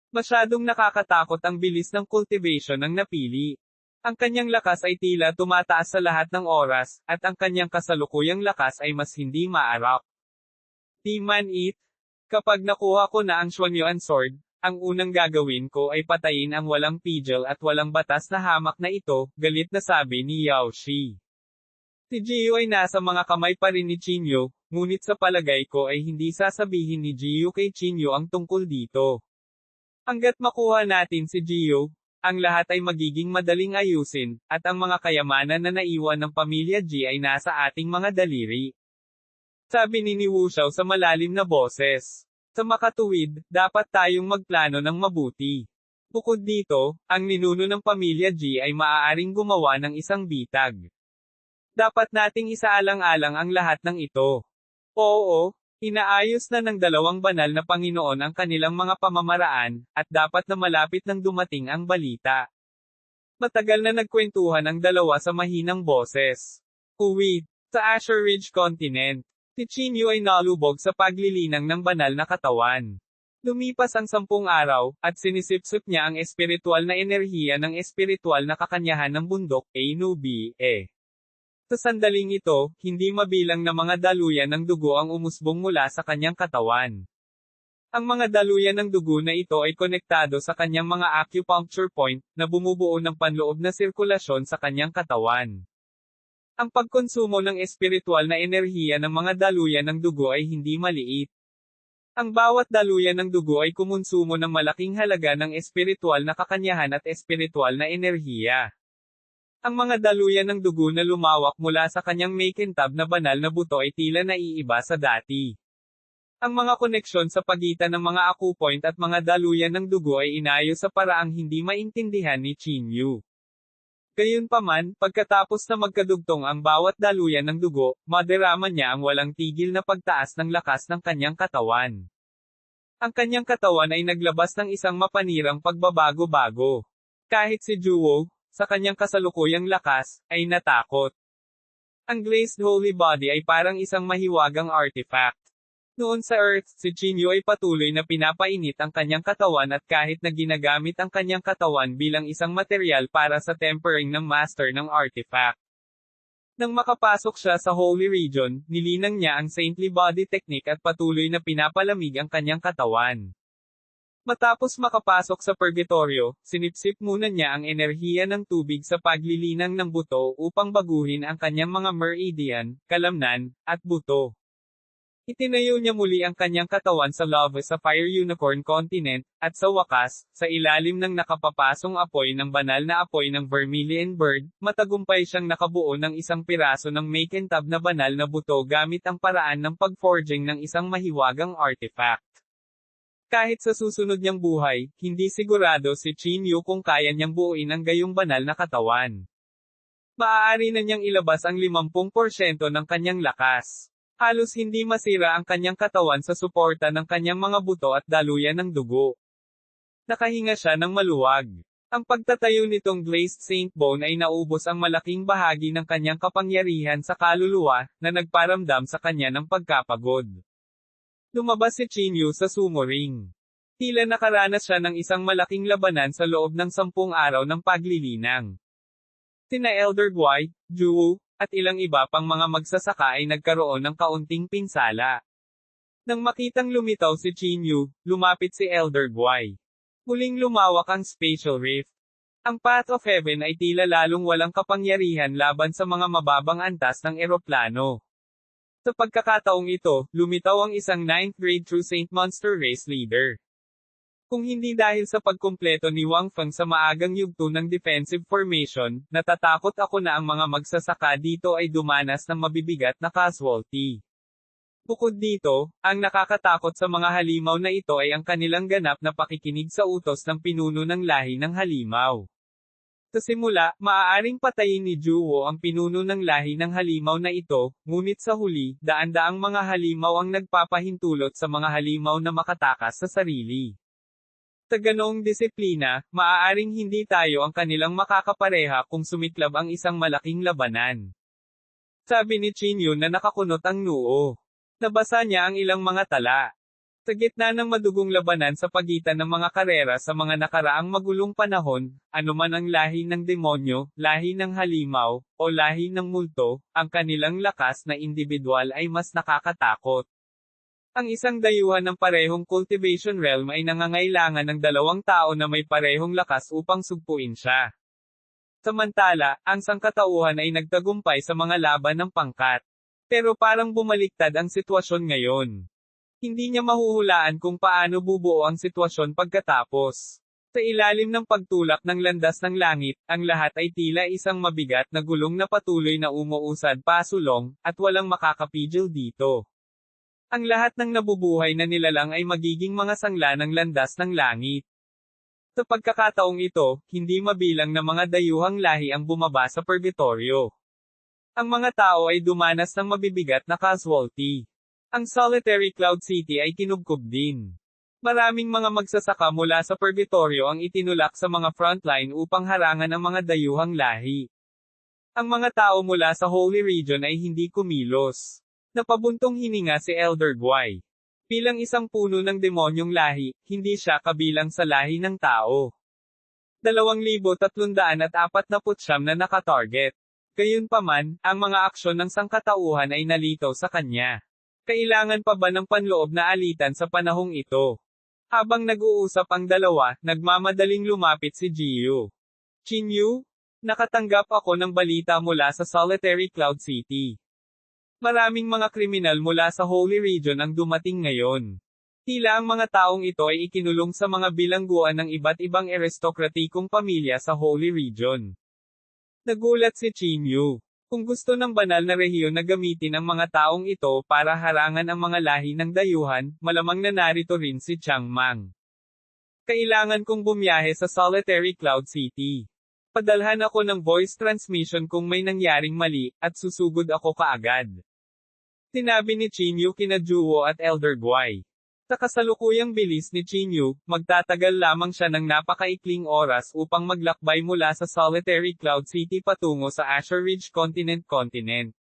Masyadong nakakatakot ang bilis ng cultivation ng napili. Ang kanyang lakas ay tila tumataas sa lahat ng oras, at ang kanyang kasalukuyang lakas ay mas hindi maarap. Di man it. Kapag nakuha ko na ang Xuanyuan Sword, ang unang gagawin ko ay patayin ang walang pigil at walang batas na hamak na ito, galit na sabi ni Yao Shi. Si Jiyu ay nasa mga kamay pa rin ni Qinyu, ngunit sa palagay ko ay hindi sasabihin ni Jiyu kay Qinyu ang tungkol dito. Hanggat makuha natin si Jiyu, ang lahat ay magiging madaling ayusin, at ang mga kayamanan na naiwan ng pamilya Ji ay nasa ating mga daliri. Sabi ni Wu Xiao sa malalim na boses. Sa makatuwid, dapat tayong magplano ng mabuti. Bukod dito, ang ninuno ng pamilya Ji ay maaaring gumawa ng isang bitag. Dapat nating isaalang-alang ang lahat ng ito. Oo, inaayos na ng dalawang banal na Panginoon ang kanilang mga pamamaraan, at dapat na malapit nang dumating ang balita. Matagal na nagkwentuhan ang dalawa sa mahinang boses. Uwi, sa Azure Ridge Continent. Si Qinyu ay nalubog sa paglilinang ng banal na katawan. Lumipas ang 10 araw, at sinisipsip niya ang espiritual na enerhiya ng espiritual na kakanyahan ng bundok, Nubi. Sa sandaling ito, hindi mabilang na mga daluyan ng dugo ang umusbong mula sa kanyang katawan. Ang mga daluyan ng dugo na ito ay konektado sa kanyang mga acupuncture point, na bumubuo ng panloob na sirkulasyon sa kanyang katawan. Ang pagkonsumo ng espiritual na enerhiya ng mga daluyan ng dugo ay hindi maliit. Ang bawat daluyan ng dugo ay kumonsumo ng malaking halaga ng espiritual na kakanyahan at espiritual na enerhiya. Ang mga daluyan ng dugo na lumawak mula sa kanyang makintab na banal na buto ay tila naiiba sa dati. Ang mga koneksyon sa pagitan ng mga acupoint at mga daluyan ng dugo ay inayos sa paraang hindi maintindihan ni Qinyu. Gayunpaman, pagkatapos na magkadugtong ang bawat daluyan ng dugo, madarama niya ang walang tigil na pagtaas ng lakas ng kanyang katawan. Ang kanyang katawan ay naglabas ng isang mapanirang pagbabago-bago. Kahit si Juwo, sa kanyang kasalukuyang lakas, ay natakot. Ang glazed holy body ay parang isang mahiwagang artifact. Noon sa Earth, si Qinyu ay patuloy na pinapainit ang kanyang katawan at kahit na ginagamit ang kanyang katawan bilang isang material para sa tempering ng master ng artifact. Nang makapasok siya sa Holy Region, nilinang niya ang saintly body technique at patuloy na pinapalamig ang kanyang katawan. Matapos makapasok sa purgatorio, sinipsip muna niya ang enerhiya ng tubig sa paglilinang ng buto upang baguhin ang kanyang mga meridian, kalamnan, at buto. Itinayo niya muli ang kanyang katawan sa Lava sa Fire Unicorn Continent, at sa wakas, sa ilalim ng nakapapasong apoy ng banal na apoy ng Vermilion Bird, matagumpay siyang nakabuo ng isang piraso ng makintab na banal na buto gamit ang paraan ng pagforging ng isang mahiwagang artifact. Kahit sa susunod niyang buhay, hindi sigurado si Qinyu kung kaya niyang buuin ang gayong banal na katawan. Maaari na niyang ilabas ang 50% ng kanyang lakas. Halos hindi masira ang kanyang katawan sa suporta ng kanyang mga buto at daluyan ng dugo. Nakahinga siya ng maluwag. Ang pagtatayo nitong glazed saint bone ay naubos ang malaking bahagi ng kanyang kapangyarihan sa kaluluwa, na nagparamdam sa kanya ng pagkapagod. Lumabas si Qinyu sa sumo ring. Tila nakaranas siya ng isang malaking labanan sa loob ng 10 araw ng paglilinang. Sina Elder Guai, Juwu, at ilang iba pang mga magsasaka ay nagkaroon ng kaunting pinsala. Nang makitang lumitaw si Qinyu, lumapit si Elder Guai. Muling lumawak ang spatial rift. Ang Path of Heaven ay tila lalong walang kapangyarihan laban sa mga mababang antas ng eroplano. Sa pagkakataong ito, lumitaw ang isang 9th grade True Saint Monster Race leader. Kung hindi dahil sa pagkumpleto ni Wang Feng sa maagang yugto ng defensive formation, natatakot ako na ang mga magsasaka dito ay dumanas ng mabibigat na casualty. Bukod dito, ang nakakatakot sa mga halimaw na ito ay ang kanilang ganap na pakikinig sa utos ng pinuno ng lahi ng halimaw. Sa simula, maaaring patayin ni Juwo ang pinuno ng lahi ng halimaw na ito, ngunit sa huli, daan-daang mga halimaw ang nagpapahintulot sa mga halimaw na makatakas sa sarili. Sa ganoong disiplina, maaaring hindi tayo ang kanilang makakapareha kung sumiklab ang isang malaking labanan. Sabi ni Qin Yun na nakakunot ang noo. Nabasa niya ang ilang mga tala. Sa gitna ng madugong labanan sa pagitan ng mga karera sa mga nakaraang magulong panahon, anuman ang lahi ng demonyo, lahi ng halimaw, o lahi ng multo, ang kanilang lakas na individual ay mas nakakatakot. Ang isang dayuhan ng parehong cultivation realm ay nangangailangan ng dalawang tao na may parehong lakas upang sugpuin siya. Samantala, ang sangkatauhan ay nagtagumpay sa mga laban ng pangkat. Pero parang bumaliktad ang sitwasyon ngayon. Hindi niya mahuhulaan kung paano bubuo ang sitwasyon pagkatapos. Sa ilalim ng pagtulak ng landas ng langit, ang lahat ay tila isang mabigat na gulong na patuloy na umuusad pasulong, at walang makakapigil dito. Ang lahat ng nabubuhay na nilalang ay magiging mga sangla ng landas ng langit. Sa pagkakataong ito, hindi mabilang na mga dayuhang lahi ang bumaba sa purgatorio. Ang mga tao ay dumanas ng mabibigat na casualty. Ang solitary Cloud City ay kinubkob din. Maraming mga magsasaka mula sa purgatorio ang itinulak sa mga frontline upang harangan ang mga dayuhang lahi. Ang mga tao mula sa Holy Region ay hindi kumilos. Napabuntong hininga si Elder Guai. Bilang isang puno ng demonyong lahi, hindi siya kabilang sa lahi ng tao. 2,349 na nakatarget. Gayunpaman, ang mga aksyon ng sangkatauhan ay nalitaw sa kanya. Kailangan pa ba ng panloob na alitan sa panahong ito? Habang nag-uusap ang dalawa, nagmamadaling lumapit si Jiyu. Qin Yu? Nakatanggap ako ng balita mula sa Solitary Cloud City. Maraming mga kriminal mula sa Holy Region ang dumating ngayon. Tila ang mga taong ito ay ikinulong sa mga bilangguan ng iba't ibang aristokratikong pamilya sa Holy Region. Nagulat si Qin Yu. Kung gusto ng banal na rehiyon na gamitin ang mga taong ito para harangan ang mga lahi ng dayuhan, malamang na narito rin si Chiang Mang. Kailangan kong bumiyahe sa Solitary Cloud City. Padalhan ako ng voice transmission kung may nangyaring mali, at susugod ako kaagad. Sinabi ni Qin Yu kina Juwo at Elder Guai. Sa kasalukuyang bilis ni Qin Yu, magtatagal lamang siya ng napakaikling oras upang maglakbay mula sa Solitary Cloud City patungo sa Azure Ridge Continent.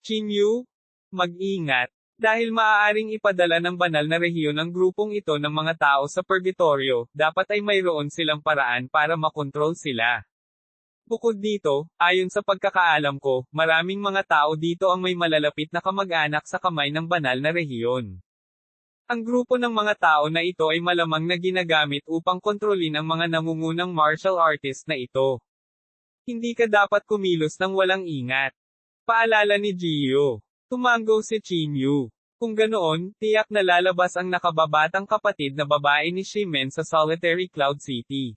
Qin Yu? Mag-ingat. Dahil maaaring ipadala ng banal na rehiyon ang grupong ito ng mga tao sa purgatorio, dapat ay mayroon silang paraan para makontrol sila. Bukod dito, ayon sa pagkakaalam ko, maraming mga tao dito ang may malalapit na kamag-anak sa kamay ng banal na rehiyon. Ang grupo ng mga tao na ito ay malamang na ginagamit upang kontrolin ang mga nangungunang martial artist na ito. Hindi ka dapat kumilos ng walang ingat. Paalala ni Jiyo. Tumango si Qin Yu. Kung ganoon, tiyak na lalabas ang nakababatang kapatid na babae ni Shimen sa Solitary Cloud City.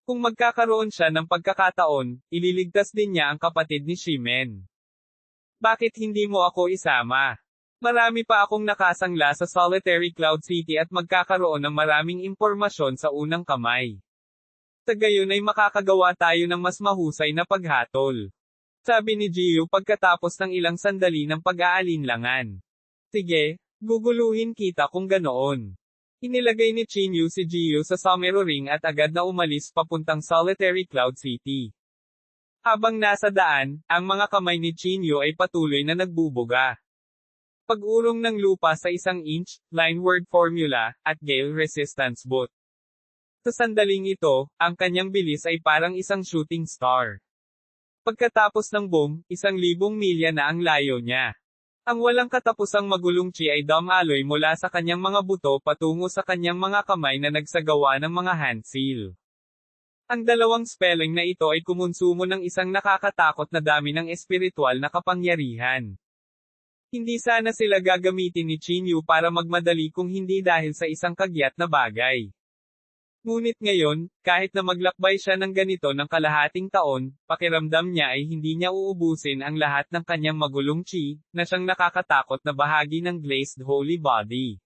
Kung magkakaroon siya ng pagkakataon, ililigtas din niya ang kapatid ni Shimen. Bakit hindi mo ako isama? Marami pa akong nakasangla sa Solitary Cloud City at magkakaroon ng maraming impormasyon sa unang kamay. Sa gayon ay makakagawa tayo ng mas mahusay na paghatol. Sabi ni Jiyu pagkatapos ng ilang sandali ng pag-aalinlangan. Sige, guguluhin kita kung ganoon. Inilagay ni Qin Yu si Jiyu sa Somero Ring at agad na umalis papuntang Solitary Cloud City. Habang nasa daan, ang mga kamay ni Qin Yu ay patuloy na nagbubuga. Pag-urong ng lupa sa 1 inch, line word formula, at gale resistance boot. Sa sandaling ito, ang kanyang bilis ay parang isang shooting star. Pagkatapos ng boom, 1,000 milya na ang layo niya. Ang walang katapusang magulong chi ay dumaloy mula sa kanyang mga buto patungo sa kanyang mga kamay na nagsagawa ng mga hand seal. Ang dalawang spelling na ito ay kumonsumo ng isang nakakatakot na dami ng espiritual na kapangyarihan. Hindi sana sila gagamitin ni Qin Yu para magmadali kung hindi dahil sa isang kagyat na bagay. Ngunit ngayon, kahit na maglakbay siya ng ganito ng kalahating taon, pakiramdam niya ay hindi niya uubusin ang lahat ng kanyang magulong chi, na siyang nakakatakot na bahagi ng glazed holy body.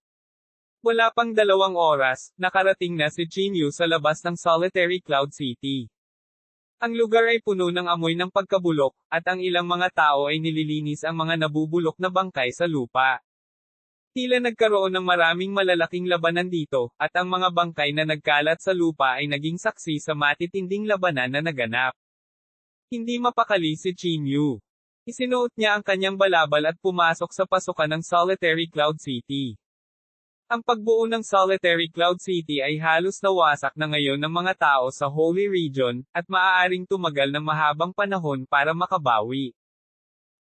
Wala pang 2 oras, nakarating na si Qin Yu sa labas ng Solitary Cloud City. Ang lugar ay puno ng amoy ng pagkabulok, at ang ilang mga tao ay nililinis ang mga nabubulok na bangkay sa lupa. Tila nagkaroon ng maraming malalaking labanan dito, at ang mga bangkay na nagkalat sa lupa ay naging saksi sa matitinding labanan na naganap. Hindi mapakali si Qin Yu. Isinuot niya ang kanyang balabal at pumasok sa pasukan ng Solitary Cloud City. Ang pagbuo ng Solitary Cloud City ay halos nawasak na ngayon ng mga tao sa Holy Region, at maaaring tumagal ng mahabang panahon para makabawi.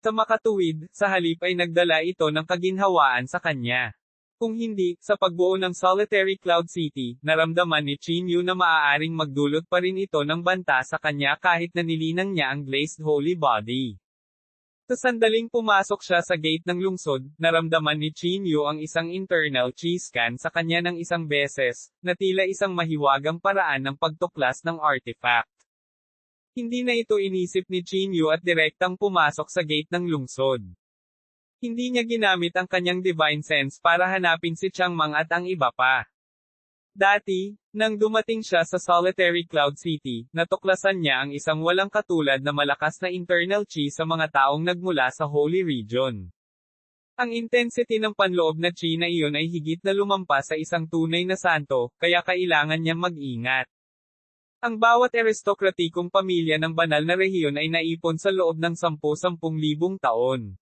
Sa makatuwid, sa halip ay nagdala ito ng kaginhawaan sa kanya. Kung hindi, sa pagbuo ng Solitary Cloud City, naramdaman ni Qin Yu na maaaring magdulot pa rin ito ng banta sa kanya kahit na nilinang niya ang glazed holy body. Sa sandaling pumasok siya sa gate ng lungsod, naramdaman ni Qin Yu ang isang internal chi scan sa kanya ng isang beses, na tila isang mahiwagang paraan ng pagtuklas ng artifact. Hindi na ito inisip ni Qin Yu at direktang pumasok sa gate ng lungsod. Hindi niya ginamit ang kanyang divine sense para hanapin si Changmang at ang iba pa. Dati, nang dumating siya sa Solitary Cloud City, natuklasan niya ang isang walang katulad na malakas na internal chi sa mga taong nagmula sa Holy Region. Ang intensity ng panloob na chi na iyon ay higit na lumampas sa isang tunay na santo, kaya kailangan niyang mag-ingat. Ang bawat aristokratikong pamilya ng banal na rehiyon ay naipon sa loob ng 10,000 taon.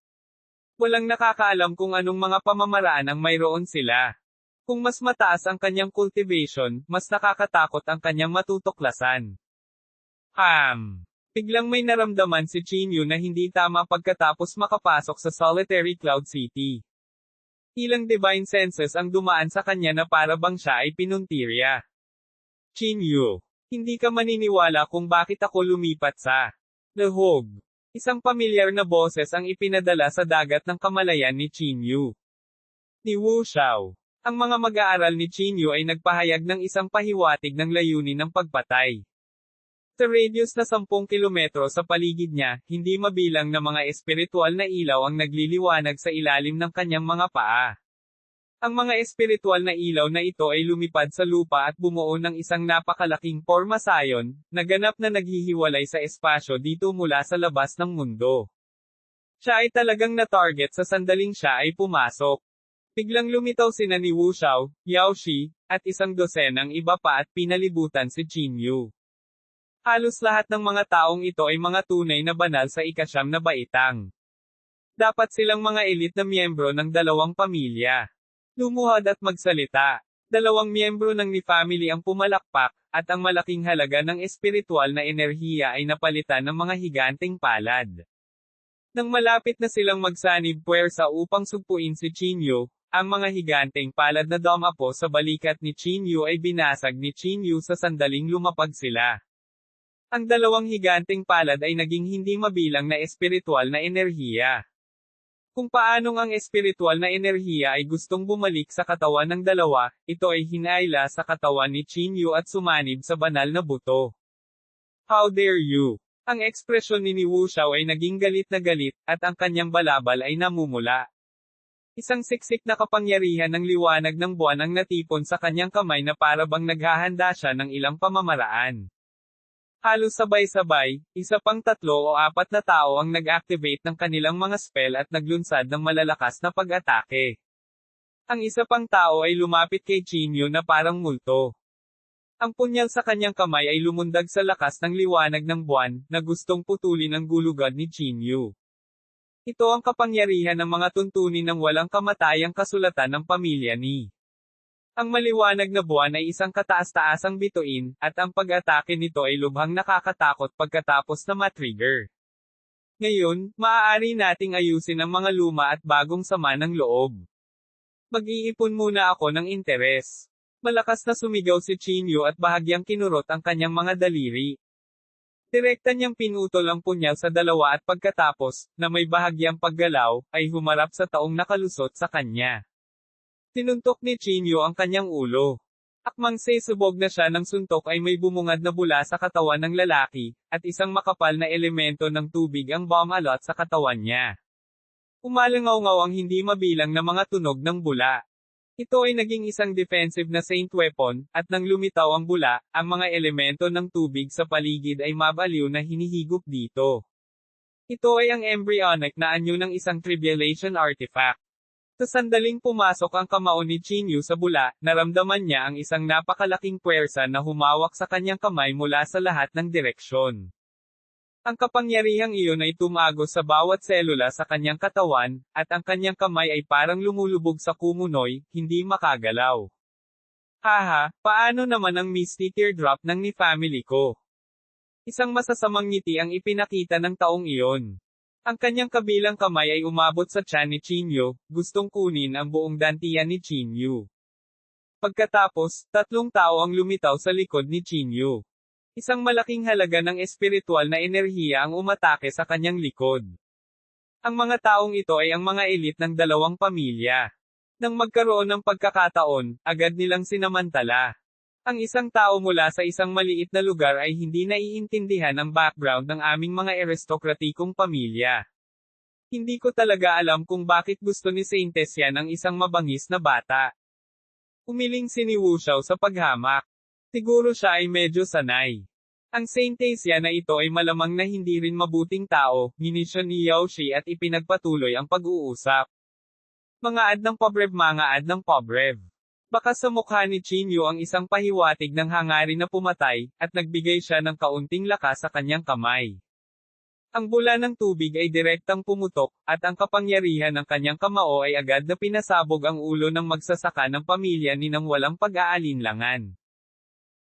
Walang nakakaalam kung anong mga pamamaraan ang mayroon sila. Kung mas mataas ang kanyang cultivation, mas nakakatakot ang kanyang matutuklasan. Biglang may naramdaman si Qin Yu na hindi tama pagkatapos makapasok sa Solitary Cloud City. Ilang divine senses ang dumaan sa kanya na para bang siya ay pinuntirya. Qin Yu, hindi ka maniniwala kung bakit ako lumipat sa Lahog. Isang pamilyar na boses ang ipinadala sa dagat ng kamalayan ni Qin Yu. Ni Wu Xiao. Ang mga mag-aaral ni Qin Yu ay nagpahayag ng isang pahiwatig ng layunin ng pagpatay. Sa radius na 10 kilometro sa paligid niya, hindi mabilang na mga espiritual na ilaw ang nagliliwanag sa ilalim ng kanyang mga paa. Ang mga espiritual na ilaw na ito ay lumipad sa lupa at bumuo ng isang napakalaking pormasayon, na ganap na naghihiwalay sa espasyo dito mula sa labas ng mundo. Siya ay talagang na-target sa sandaling siya ay pumasok. Biglang lumitaw sina ni Wu Xiao, Yao Shi, at isang dosenang iba pa at pinalibutan si Qin Yu. Halos lahat ng mga taong ito ay mga tunay na banal sa ika-9 na baitang. Dapat silang mga elite na miyembro ng dalawang pamilya. Lumuhod at magsalita. 2 miyembro ng ni family ang pumalakpak, at ang malaking halaga ng espiritual na enerhiya ay napalitan ng mga higanteng palad. Nang malapit na silang magsanib puwersa upang sugpuin si Qin Yu, ang mga higanteng palad na dumapo sa balikat ni Qin Yu ay binasag ni Qin Yu sa sandaling lumapag sila. Ang 2 higanteng palad ay naging hindi mabilang na espiritual na enerhiya. Kung paanong ang espiritual na enerhiya ay gustong bumalik sa katawan ng dalawa, ito ay hinayla sa katawan ni Qin Yu at sumanib sa banal na buto. How dare you? Ang ekspresyon ni Wu Xiao ay naging galit na galit, at ang kanyang balabal ay namumula. Isang siksik na kapangyarihan ng liwanag ng buwan ang natipon sa kanyang kamay na para bang naghahanda siya ng ilang pamamaraan. Halos sabay-sabay, 1 pang 3 o 4 na tao ang nag-activate ng kanilang mga spell at naglunsad ng malalakas na pag-atake. Ang 1 pang tao ay lumapit kay Qin Yu na parang multo. Ang punyal sa kanyang kamay ay lumundag sa lakas ng liwanag ng buwan, na gustong putulin ang gulugad ni Qin Yu. Ito ang kapangyarihan ng mga tuntunin ng walang kamatayang kasulatan ng pamilya ni. Ang maliwanag na buwan ay isang kataas-taasang bituin, at ang pag-atake nito ay lubhang nakakatakot pagkatapos na matrigger. Ngayon, maaari nating ayusin ang mga luma at bagong sama ng loob. Mag-iipon muna ako ng interes. Malakas na sumigaw si Qin Yu at bahagyang kinurot ang kanyang mga daliri. Direkta niyang pinutol ang punyal sa 2 at pagkatapos, na may bahagyang paggalaw, ay humarap sa taong nakalusot sa kanya. Tinuntok ni Qin Yu ang kanyang ulo. Akmang sesubog na siya ng suntok ay may bumungad na bula sa katawan ng lalaki, at isang makapal na elemento ng tubig ang bumalot sa katawan niya. Umalangaw-ngaw ang hindi mabilang na mga tunog ng bula. Ito ay naging isang defensive na saint weapon, at nang lumitaw ang bula, ang mga elemento ng tubig sa paligid ay mabaliw na hinihigop dito. Ito ay ang embryonic na anyo ng isang tribulation artifact. Sa sandaling pumasok ang kamao ni Chinyu sa bula, naramdaman niya ang isang napakalaking puwersa na humawak sa kanyang kamay mula sa lahat ng direksyon. Ang kapangyarihang iyon ay tumagos sa bawat selula sa kanyang katawan, at ang kanyang kamay ay parang lumulubog sa kumunoy, hindi makagalaw. Haha, paano naman ang Misty Teardrop ng ni family ko? Isang masasamang ngiti ang ipinakita ng taong iyon. Ang kanyang kabilang kamay ay umabot sa tiyan ni Chinyu, gustong kunin ang buong dantian ni Chinyu. Pagkatapos, 3 tao ang lumitaw sa likod ni Chinyu. Isang malaking halaga ng espiritual na enerhiya ang umatake sa kanyang likod. Ang mga taong ito ay ang mga elite ng 2 pamilya. Nang magkaroon ng pagkakataon, agad nilang sinamantala. Ang isang tao mula sa isang maliit na lugar ay hindi naiintindihan ang background ng aming mga aristokratikong pamilya. Hindi ko talaga alam kung bakit gusto ni Saint Tian ang isang mabangis na bata. Umiling si Wu Xiao sa paghamak. Siguro siya ay medyo sanay. Ang Saint Tian na ito ay malamang na hindi rin mabuting tao, ginisyon ni Yao Shi at ipinagpatuloy ang pag-uusap. Mga ad ng pobrev, mga ad ng pobrev. Baka sa mukha ni Chinyu ang isang pahiwatig ng hangarin na pumatay, at nagbigay siya ng kaunting lakas sa kanyang kamay. Ang bula ng tubig ay direktang pumutok, at ang kapangyarihan ng kanyang kamao ay agad na pinasabog ang ulo ng magsasaka ng pamilya ni nang walang pag-aalinlangan.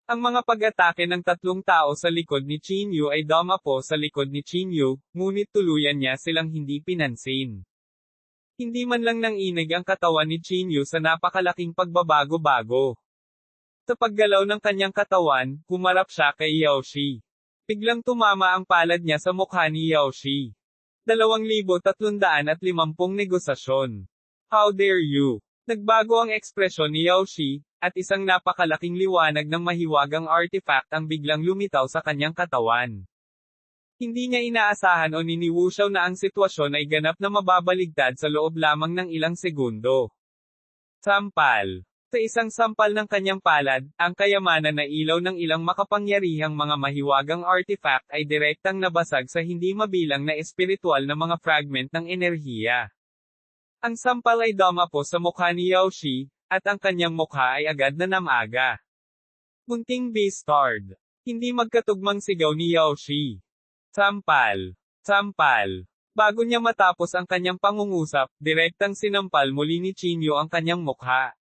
Ang mga pag-atake ng 3 tao sa likod ni Chinyu ay dumapo sa likod ni Chinyu, ngunit tuluyan niya silang hindi pinansin. Hindi man lang nanginig ang katawan ni Chinyu sa napakalaking pagbabago-bago. Sa paggalaw ng kanyang katawan, humarap siya kay Yao Shi. Biglang tumama ang palad niya sa mukha ni Yao Shi. 2,350 negosasyon. How dare you? Nagbago ang ekspresyon ni Yao Shi, at isang napakalaking liwanag ng mahiwagang artifact ang biglang lumitaw sa kanyang katawan. Hindi niya inaasahan o ni Wu Xiao na ang sitwasyon ay ganap na mababaligtad sa loob lamang ng ilang segundo. Sampal. Sa isang sampal ng kanyang palad, ang kayamanan na ilaw ng ilang makapangyarihang mga mahiwagang artifact ay direktang nabasag sa hindi mabilang na espiritual na mga fragment ng enerhiya. Ang sampal ay dumapo sa mukha ni Yao Shi, at ang kanyang mukha ay agad na namaga. Munting bastard. Hindi magkatugmang sigaw ni Yao Shi. Sampal. Sampal. Bago niya matapos ang kanyang pangungusap, direktang sinampal muli ni Chinyu ang kanyang mukha.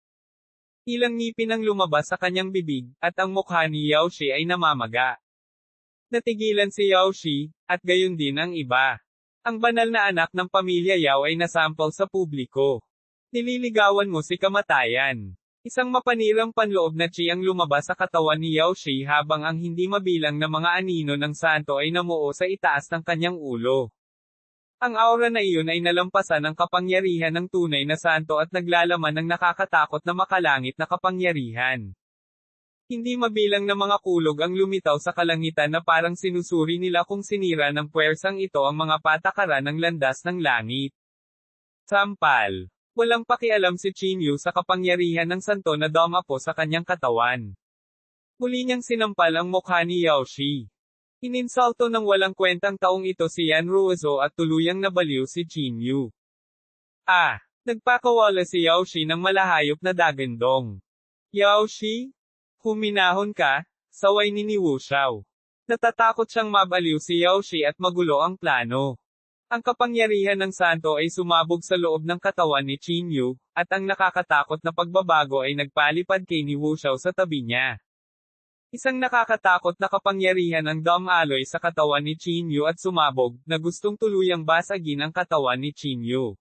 Ilang ngipin ang lumabas sa kanyang bibig, at ang mukha ni Yao Shi ay namamaga. Natigilan si Yao Shi, at gayon din ang iba. Ang banal na anak ng pamilya Yao ay nasampal sa publiko. Nililigawan mo si kamatayan. Isang mapanirang panloob na chi ang lumabas sa katawan ni Yao Shi habang ang hindi mabilang na mga anino ng santo ay namuo sa itaas ng kanyang ulo. Ang aura na iyon ay nalampasan ang kapangyarihan ng tunay na santo at naglalaman ng nakakatakot na makalangit na kapangyarihan. Hindi mabilang na mga kulog ang lumitaw sa kalangitan na parang sinusuri nila kung sinira ng puwersang ito ang mga patakaran ng landas ng langit. Sampal. Walang pakialam si Chinyu sa kapangyarihan ng santo na dumapo sa kanyang katawan. Muli niyang sinampal ang mukha ni Yao Shi. Ininsulto ng walang kwentang taong ito si Yan Ruozo at tuluyang nabaliw si Chinyu. Nagpakawala si Yao Shi ng malahayop na dagandong. Yao Shi? Huminahon ka? Saway ni Wu Xiao. Natatakot siyang mabaliw si Yao Shi at magulo ang plano. Ang kapangyarihan ng santo ay sumabog sa loob ng katawan ni Chinyu, at ang nakakatakot na pagbabago ay nagpalipad kay Wu Xiao sa tabi niya. Isang nakakatakot na kapangyarihan ang dumaloy sa katawan ni Chinyu at sumabog, na gustong tuluyang basagin ang katawan ni Chinyu.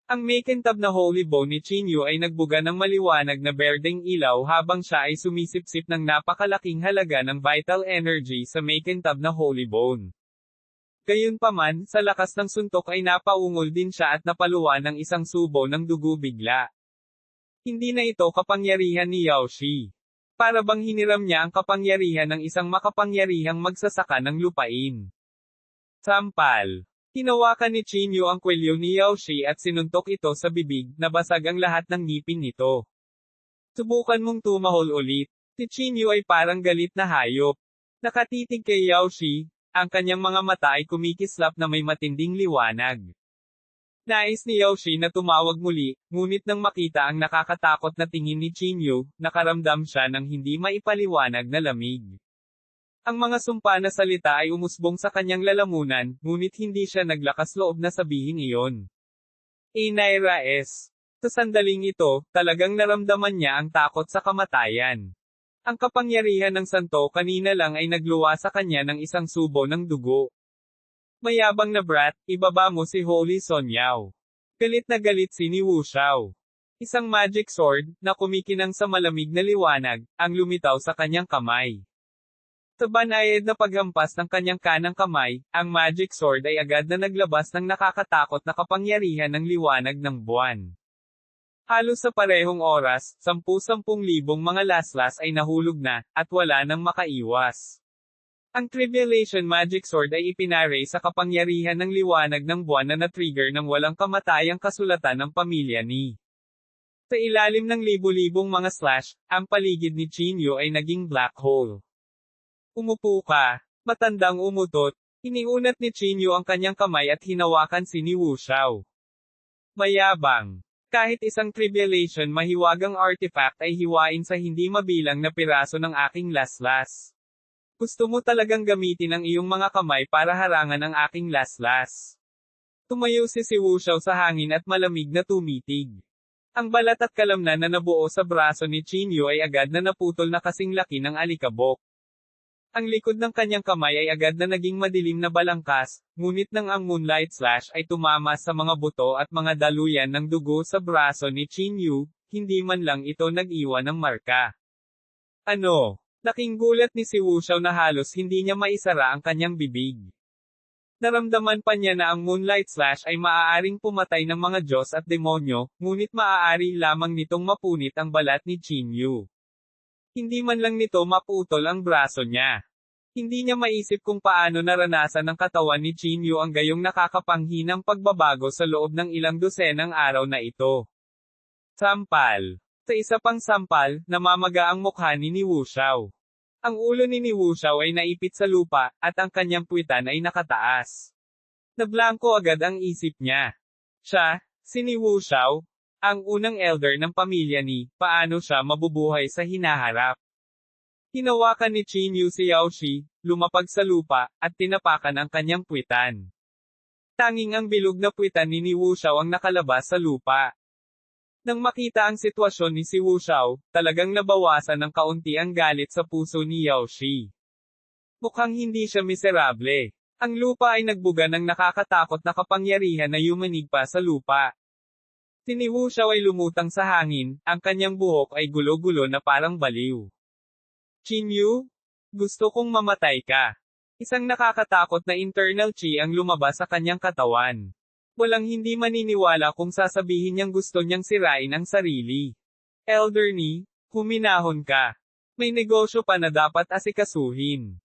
Ang makintab na holy bone ni Chinyu ay nagbuga ng maliwanag na berdeng ilaw habang siya ay sumisipsip ng napakalaking halaga ng vital energy sa makintab na holy bone. Gayunpaman, sa lakas ng suntok ay napaungol din siya at napaluwa ng isang subo ng dugo bigla. Hindi na ito kapangyarihan ni Yao Shi. Para bang hiniram niya ang kapangyarihan ng isang makapangyarihang magsasaka ng lupain. Sampal. Hinawakan ni Chinyu ang kwelyo ni Yao Shi at sinuntok ito sa bibig, nabasag ang lahat ng ngipin nito. Subukan mong tumahol ulit. Si Chinyu ay parang galit na hayop. Nakatitig kay Yao Shi. Ang kanyang mga mata ay kumikislap na may matinding liwanag. Nais ni Yaoshi na tumawag muli, ngunit nang makita ang nakakatakot na tingin ni Chinyu, nakaramdam siya ng hindi maipaliwanag na lamig. Ang mga sumpa na salita ay umusbong sa kanyang lalamunan, ngunit hindi siya naglakas loob na sabihin iyon. Naira S. Sa sandaling ito, talagang naramdaman niya ang takot sa kamatayan. Ang kapangyarihan ng santo kanina lang ay nagluwa sa kanya ng isang subo ng dugo. Mayabang na brat, ibaba mo si Holy Son Yao. Galit na galit si Ni Wu Xiao. Isang magic sword, na kumikinang sa malamig na liwanag, ang lumitaw sa kanyang kamay. Sa banayad na paghampas ng kanyang kanang kamay, ang magic sword ay agad na naglabas ng nakakatakot na kapangyarihan ng liwanag ng buwan. Halos sa parehong oras, 10,000 mga laslas ay nahulog na, at wala nang makaiwas. Ang Tribulation Magic Sword ay ipinare sa kapangyarihan ng liwanag ng buwan na na-trigger ng walang kamatayang kasulatan ng pamilya ni. Sa ilalim ng libu-libong mga slash, ang paligid ni Chinyu ay naging black hole. Umupo ka, matandang umutot, iniunat ni Chinyu ang kanyang kamay at hinawakan si Ni Wu Xiao. Mayabang. Kahit isang Tribulation mahiwagang artifact ay hiwain sa hindi mabilang na piraso ng aking laslas. Gusto mo talagang gamitin ang iyong mga kamay para harangan ang aking laslas. Tumayo si Wu Xiao sa hangin at malamig na tumitig. Ang balat at kalamnan na nabuo sa braso ni Chinyu ay agad na naputol na kasing laki ng alikabok. Ang likod ng kanyang kamay ay agad na naging madilim na balangkas, ngunit nang ang moonlight slash ay tumama sa mga buto at mga daluyan ng dugo sa braso ni Chinyu, hindi man lang ito nag-iwan ng marka. Ano? Laking gulat ni Wu Xiao na halos hindi niya maisara ang kanyang bibig. Naramdaman pa niya na ang moonlight slash ay maaaring pumatay ng mga Diyos at demonyo, ngunit maaari lamang nitong mapunit ang balat ni Chinyu. Hindi man lang nito maputol ang braso niya. Hindi niya maisip kung paano naranasan ng katawan ni Chinyu ang gayong nakakapanghinang pagbabago sa loob ng ilang dosenang araw na ito. Sampal. Sa isa pang sampal, namamaga ang mukha ni Wu Xiao. Ang ulo ni Wu Xiao ay naipit sa lupa, at ang kanyang puwitan ay nakataas. Nablangko agad ang isip niya. Siya, si Wu Xiao, ang unang elder ng pamilya ni, paano siya mabubuhay sa hinaharap. Hinawakan ni Chinyu si Yaoshi, lumapag sa lupa, at tinapakan ang kanyang puwitan. Tanging ang bilog na puwitan ni Wu Xiao ang nakalabas sa lupa. Nang makita ang sitwasyon ni Wu Xiao, talagang nabawasan ng kaunti ang galit sa puso ni Yaoshi. Mukhang hindi siya miserable. Ang lupa ay nagbuga ng nakakatakot na kapangyarihan na yumanig pa sa lupa. Si Wu Xiao ay lumutang sa hangin, ang kanyang buhok ay gulo-gulo na parang baliw. Chinyu? Gusto kong mamatay ka. Isang nakakatakot na internal chi ang lumabas sa kanyang katawan. Walang hindi maniniwala kung sasabihin niyang gusto niyang sirain ang sarili. Elder ni, huminahon ka. May negosyo pa na dapat asikasuhin.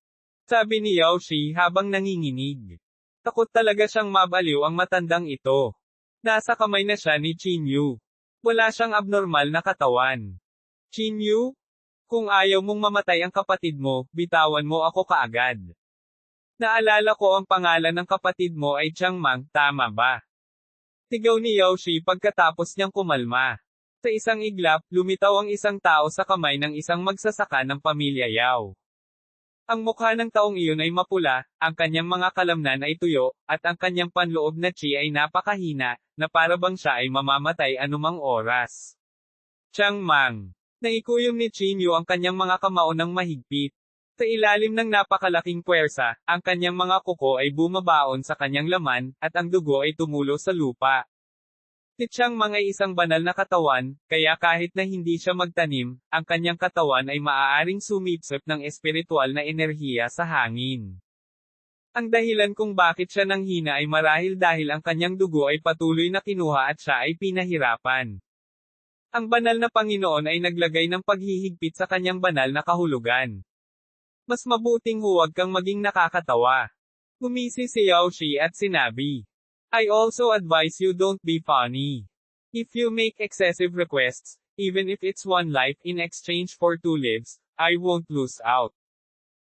Sabi ni Yaoshi habang nanginginig. Takot talaga siyang mabaliw ang matandang ito. Nasa kamay na siya ni Chinyu. Wala siyang abnormal na katawan. Chinyu? Kung ayaw mong mamatay ang kapatid mo, bitawan mo ako kaagad. Naalala ko ang pangalan ng kapatid mo ay Changmang, tama ba? Sigaw ni Yaoshi pagkatapos niyang kumalma. Sa isang iglap, lumitaw ang isang tao sa kamay ng isang magsasaka ng pamilya Yao. Ang mukha ng taong iyon ay mapula, ang kanyang mga kalamnan ay tuyo, at ang kanyang panloob na chi ay napakahina, na para bang siya ay mamamatay anumang oras. Changmang. Naikuyom ni Chinyu ang kanyang mga kamao ng mahigpit. Sa ilalim ng napakalaking puwersa, ang kanyang mga kuko ay bumabaon sa kanyang laman, at ang dugo ay tumulo sa lupa. Si Changmang ay isang banal na katawan, kaya kahit na hindi siya magtanim, ang kanyang katawan ay maaaring sumipsip ng espiritual na enerhiya sa hangin. Ang dahilan kung bakit siya nanghina ay marahil dahil ang kanyang dugo ay patuloy na kinuha at siya ay pinahirapan. Ang banal na Panginoon ay naglagay ng paghihigpit sa kanyang banal na kahulugan. Mas mabuting huwag kang maging nakakatawa. Gumisi si Yaoshi at sinabi. I also advise you don't be funny. If you make excessive requests, even if it's one life in exchange for 2 lives, I won't lose out.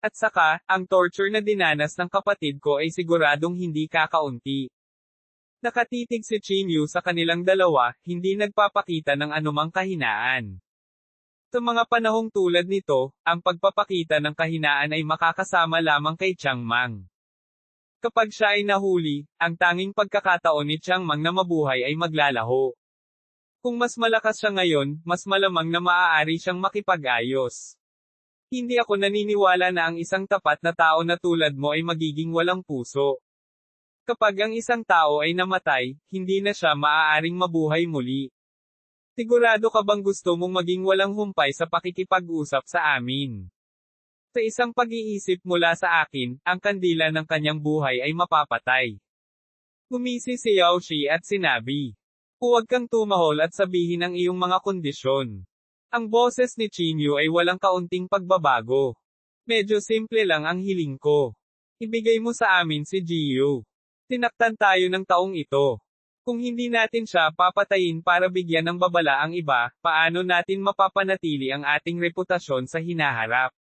At saka, ang torture na dinanas ng kapatid ko ay siguradong hindi kakaunti. Nakatitig si Chinyu sa kanilang dalawa, hindi nagpapakita ng anumang kahinaan. Sa mga panahong tulad nito, ang pagpapakita ng kahinaan ay makakasama lamang kay Changmang. Kapag siya ay nahuli, ang tanging pagkakataon ni Changmang na mabuhay ay maglalaho. Kung mas malakas siya ngayon, mas malamang na maaari siyang makipag-ayos. Hindi ako naniniwala na ang isang tapat na tao na tulad mo ay magiging walang puso. Kapag ang isang tao ay namatay, hindi na siya maaaring mabuhay muli. Sigurado ka bang gusto mong maging walang humpay sa pakikipag-usap sa amin? Sa isang pag-iisip mula sa akin, ang kandila ng kanyang buhay ay mapapatay. Gumisi si Yao Shi at sinabi, huwag kang tumahol at sabihin ang iyong mga kondisyon. Ang boses ni Chinyu ay walang kaunting pagbabago. Medyo simple lang ang hiling ko. Ibigay mo sa amin si Jiyu. Tinaktan tayo ng taong ito. Kung hindi natin siya papatayin para bigyan ng babala ang iba, paano natin mapapanatili ang ating reputasyon sa hinaharap?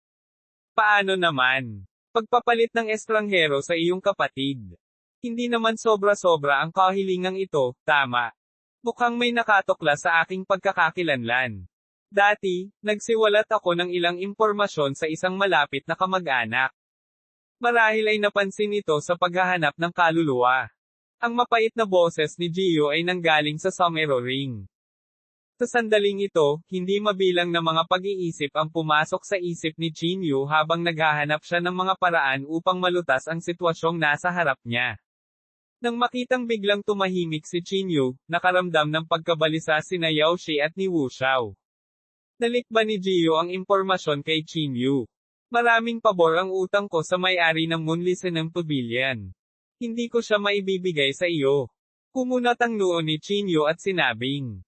Paano naman? Pagpapalit ng estranghero sa iyong kapatid. Hindi naman sobra-sobra ang kahilingang ito, tama. Mukhang may nakatukla sa aking pagkakakilanlan. Dati, nagsiwalat ako ng ilang impormasyon sa isang malapit na kamag-anak. Marahil ay napansin ito sa paghahanap ng kaluluwa. Ang mapait na boses ni Jiyu ay nanggaling sa somero ring. Sa sandaling ito, hindi mabilang na mga pag-iisip ang pumasok sa isip ni Chinyu habang naghahanap siya ng mga paraan upang malutas ang sitwasyong nasa harap niya. Nang makitang biglang tumahimik si Chinyu, nakaramdam ng pagkabalisa sina Yao Shi at ni Wu Xiao. Nalikba ni Jiyu ang impormasyon kay Chinyu. Maraming pabor ang utang ko sa may-ari ng Moonlisan ng Pavilion. Hindi ko siya maibibigay sa iyo. Kumunat ang noo ni Chinyu at sinabing,